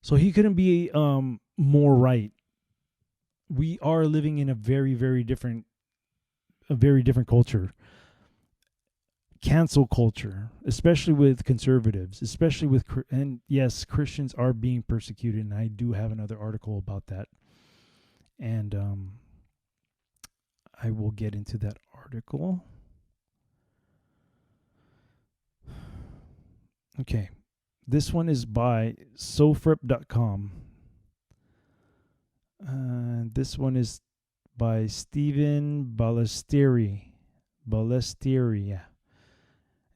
So he couldn't be more right. We are living in a very, very different culture. Cancel culture, especially with conservatives, and yes, Christians are being persecuted, and I do have another article about that. And I will get into that article. Okay. This one is by sofrip.com. This one is by Stephen Ballestieri. Yeah.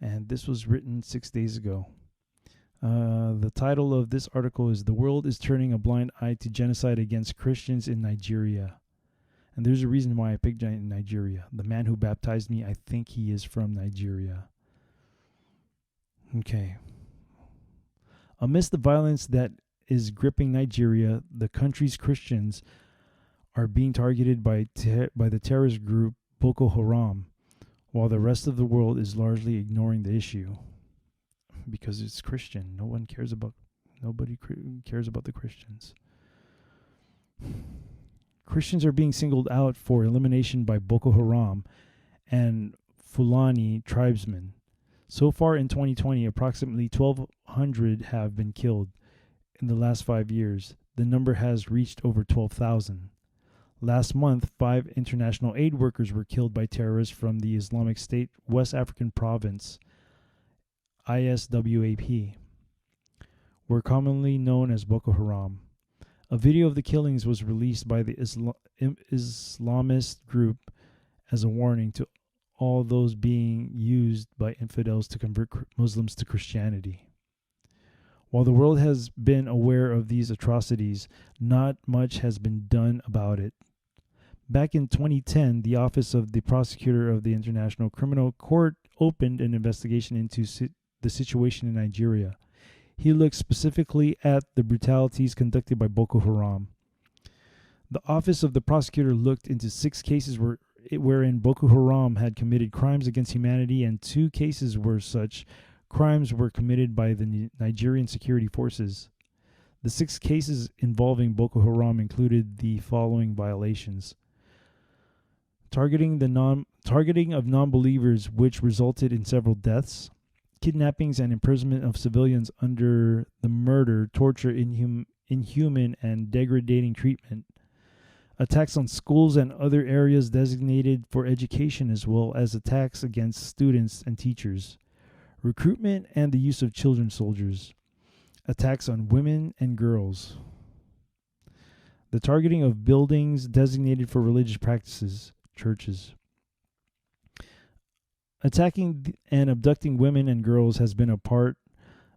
And this was written 6 days ago. The title of this article is "The World is Turning a Blind Eye to Genocide Against Christians in Nigeria." And there's a reason why I picked Nigeria. The man who baptized me, I think he is from Nigeria. Okay. Amidst the violence that is gripping Nigeria, the country's Christians are being targeted by the terrorist group Boko Haram, while the rest of the world is largely ignoring the issue because it's Christian. Nobody cares about the Christians. Christians are being singled out for elimination by Boko Haram and Fulani tribesmen. So far in 2020, approximately 1,200 have been killed. In the last 5 years, the number has reached over 12,000. Last month, 5 international aid workers were killed by terrorists from the Islamic State West African province, ISWAP, were commonly known as Boko Haram. A video of the killings was released by the Islamist group as a warning to all those being used by infidels to convert Muslims to Christianity. While the world has been aware of these atrocities, not much has been done about it. Back in 2010, the Office of the Prosecutor of the International Criminal Court opened an investigation into the situation in Nigeria. He looked specifically at the brutalities conducted by Boko Haram. The Office of the Prosecutor looked into 6 cases wherein Boko Haram had committed crimes against humanity, and 2 cases where such crimes were committed by the Nigerian security forces. The 6 cases involving Boko Haram included the following violations: targeting of non-believers, which resulted in several deaths; kidnappings and imprisonment of civilians under the murder, torture, inhuman and degrading treatment; attacks on schools and other areas designated for education, as well as attacks against students and teachers; recruitment and the use of children soldiers; attacks on women and girls; the targeting of buildings designated for religious practices, churches. Attacking and abducting women and girls has been a part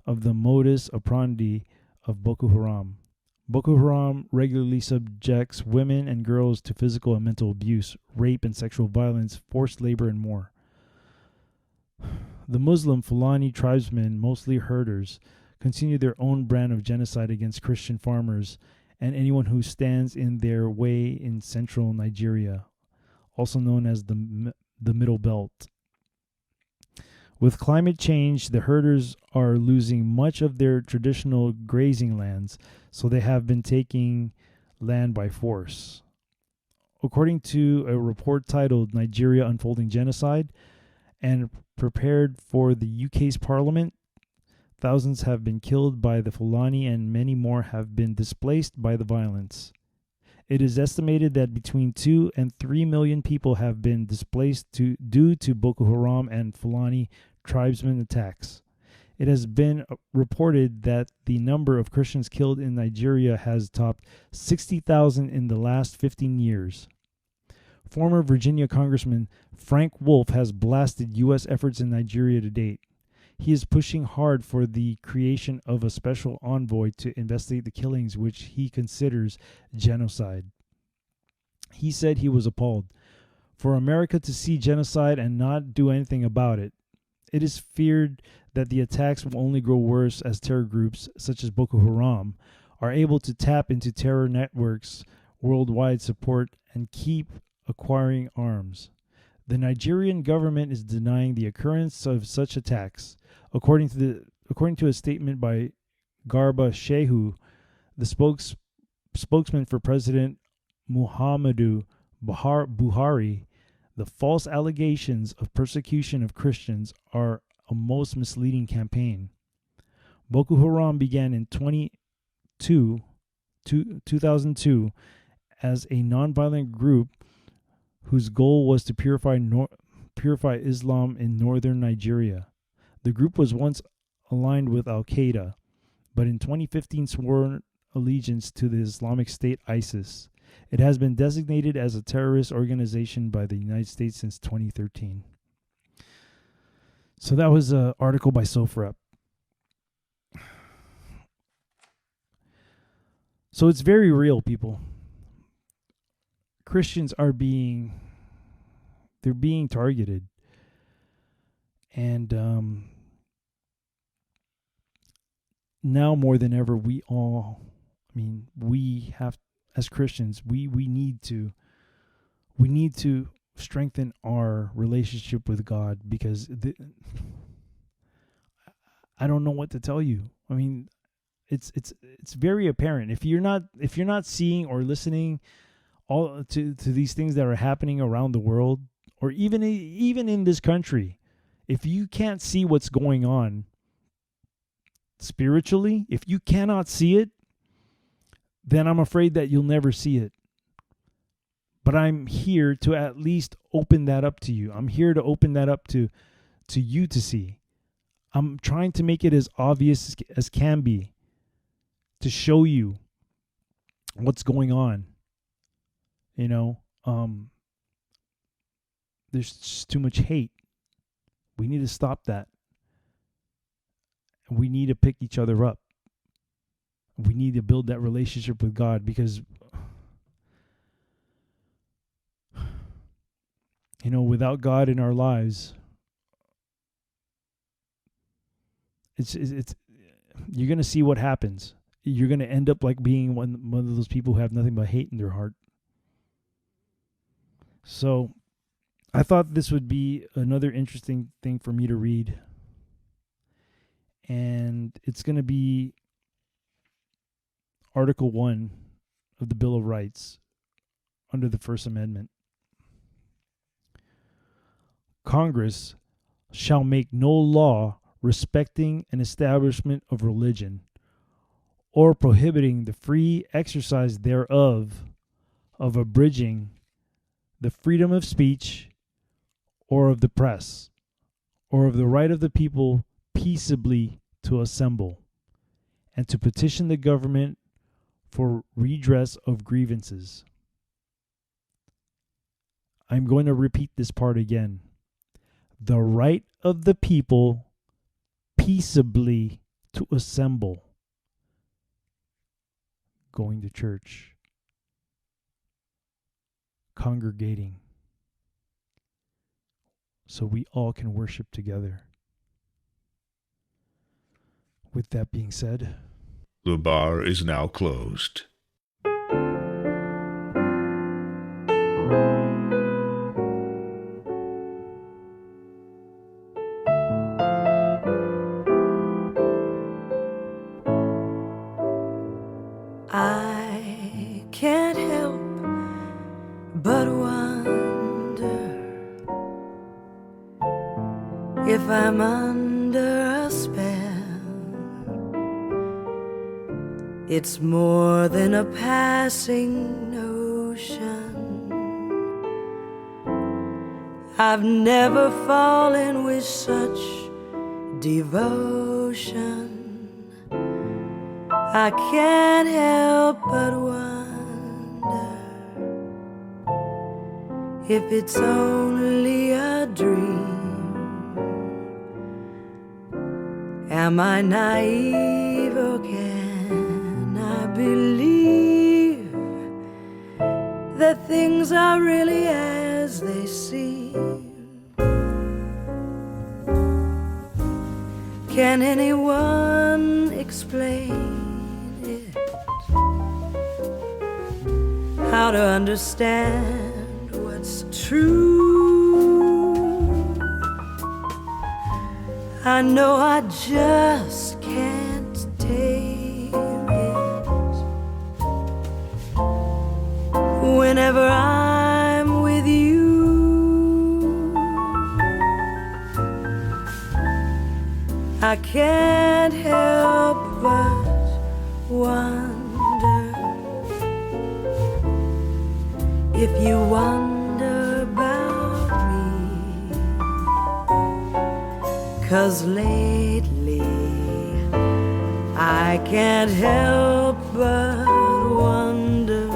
of the modus operandi of Boko Haram. Boko Haram regularly subjects women and girls to physical and mental abuse, rape and sexual violence, forced labor, and more. The Muslim Fulani tribesmen, mostly herders, continue their own brand of genocide against Christian farmers and anyone who stands in their way in central Nigeria, also known as the Middle Belt. With climate change, the herders are losing much of their traditional grazing lands, so they have been taking land by force. According to a report titled Nigeria Unfolding Genocide and prepared for the UK's Parliament, thousands have been killed by the Fulani and many more have been displaced by the violence. It is estimated that between 2 and 3 million people have been displaced due to Boko Haram and Fulani tribesmen attacks. It has been reported that the number of Christians killed in Nigeria has topped 60,000 in the last 15 years. Former Virginia Congressman Frank Wolf has blasted U.S. efforts in Nigeria to date. He is pushing hard for the creation of a special envoy to investigate the killings, which he considers genocide. He said he was appalled for America to see genocide and not do anything about it. It is feared that the attacks will only grow worse as terror groups, such as Boko Haram, are able to tap into terror networks' worldwide support and keep acquiring arms. The Nigerian government is denying the occurrence of such attacks. According to a statement by Garba Shehu, the spokesman for President Muhammadu Buhari, the false allegations of persecution of Christians are a most misleading campaign. Boko Haram began in 2002 as a nonviolent group whose goal was to purify Islam in northern Nigeria. The group was once aligned with Al-Qaeda, but in 2015 swore allegiance to the Islamic State ISIS. It has been designated as a terrorist organization by the United States since 2013. So that was an article by SOFREP. So it's very real, people. Christians are being targeted. And now more than ever, we have, as Christians, we need to strengthen our relationship with God, because I don't know what to tell you. I mean, it's very apparent. If you're not seeing or listening all to these things that are happening around the world, or even in this country, if you can't see what's going on spiritually, if you cannot see it, then I'm afraid that you'll never see it. But I'm here to at least open that up to you. I'm here to open that up to you to see. I'm trying to make it as obvious as can be, to show you what's going on. You know, there's just too much hate. We need to stop that. We need to pick each other up. We need to build that relationship with God, because, you know, without God in our lives, it's you're going to see what happens. You're going to end up like being one of those people who have nothing but hate in their heart. So I thought this would be another interesting thing for me to read. And it's going to be Article 1 of the Bill of Rights under the First Amendment. Congress shall make no law respecting an establishment of religion, or prohibiting the free exercise thereof, of abridging the freedom of speech, or of the press, or of the right of the people peaceably to assemble, and to petition the government for redress of grievances. I'm going to repeat this part again. The right of the people peaceably to assemble. Going to church. Congregating. So we all can worship together. With that being said, the bar is now closed. I can't help but wonder if I'm under a spell. It's more than a passing notion. I've never fallen with such devotion. I can't help but wonder if it's only a dream. Am I naive, or can I believe that things are really as they seem? Can anyone explain how to understand what's true? I know I just can't tame it. Whenever I'm with you, I can't help but wonder if you wonder about me. 'Cause lately I can't help but wonder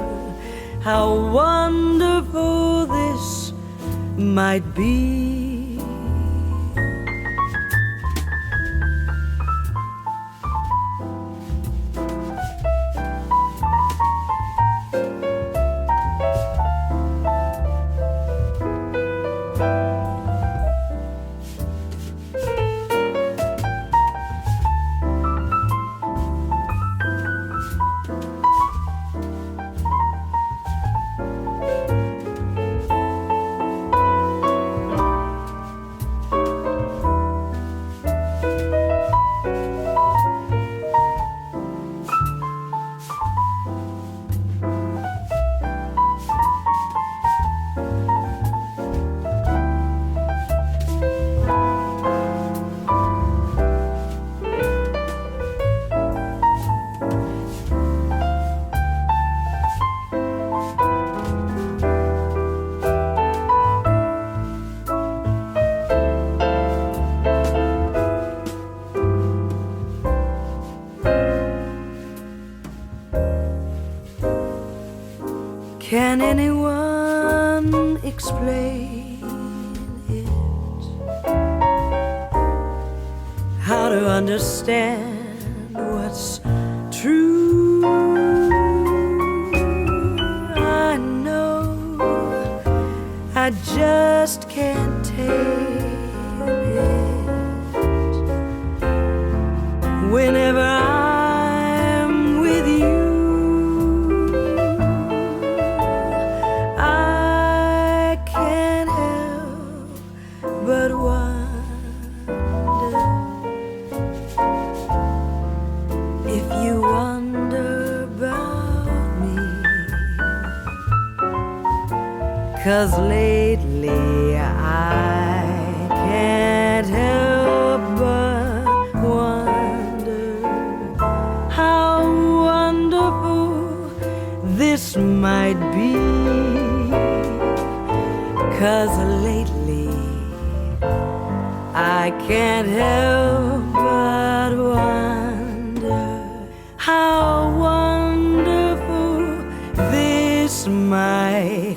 how wonderful this might be. Can anyone explain it? How to understand what's true? I know I just can't take it. Whenever I'm with you, I can't help but wonder if you wonder about me. 'Cause lately I can't help but wonder how wonderful this might be. 'Cause lately I can't help but wonder how wonderful this might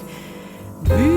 be.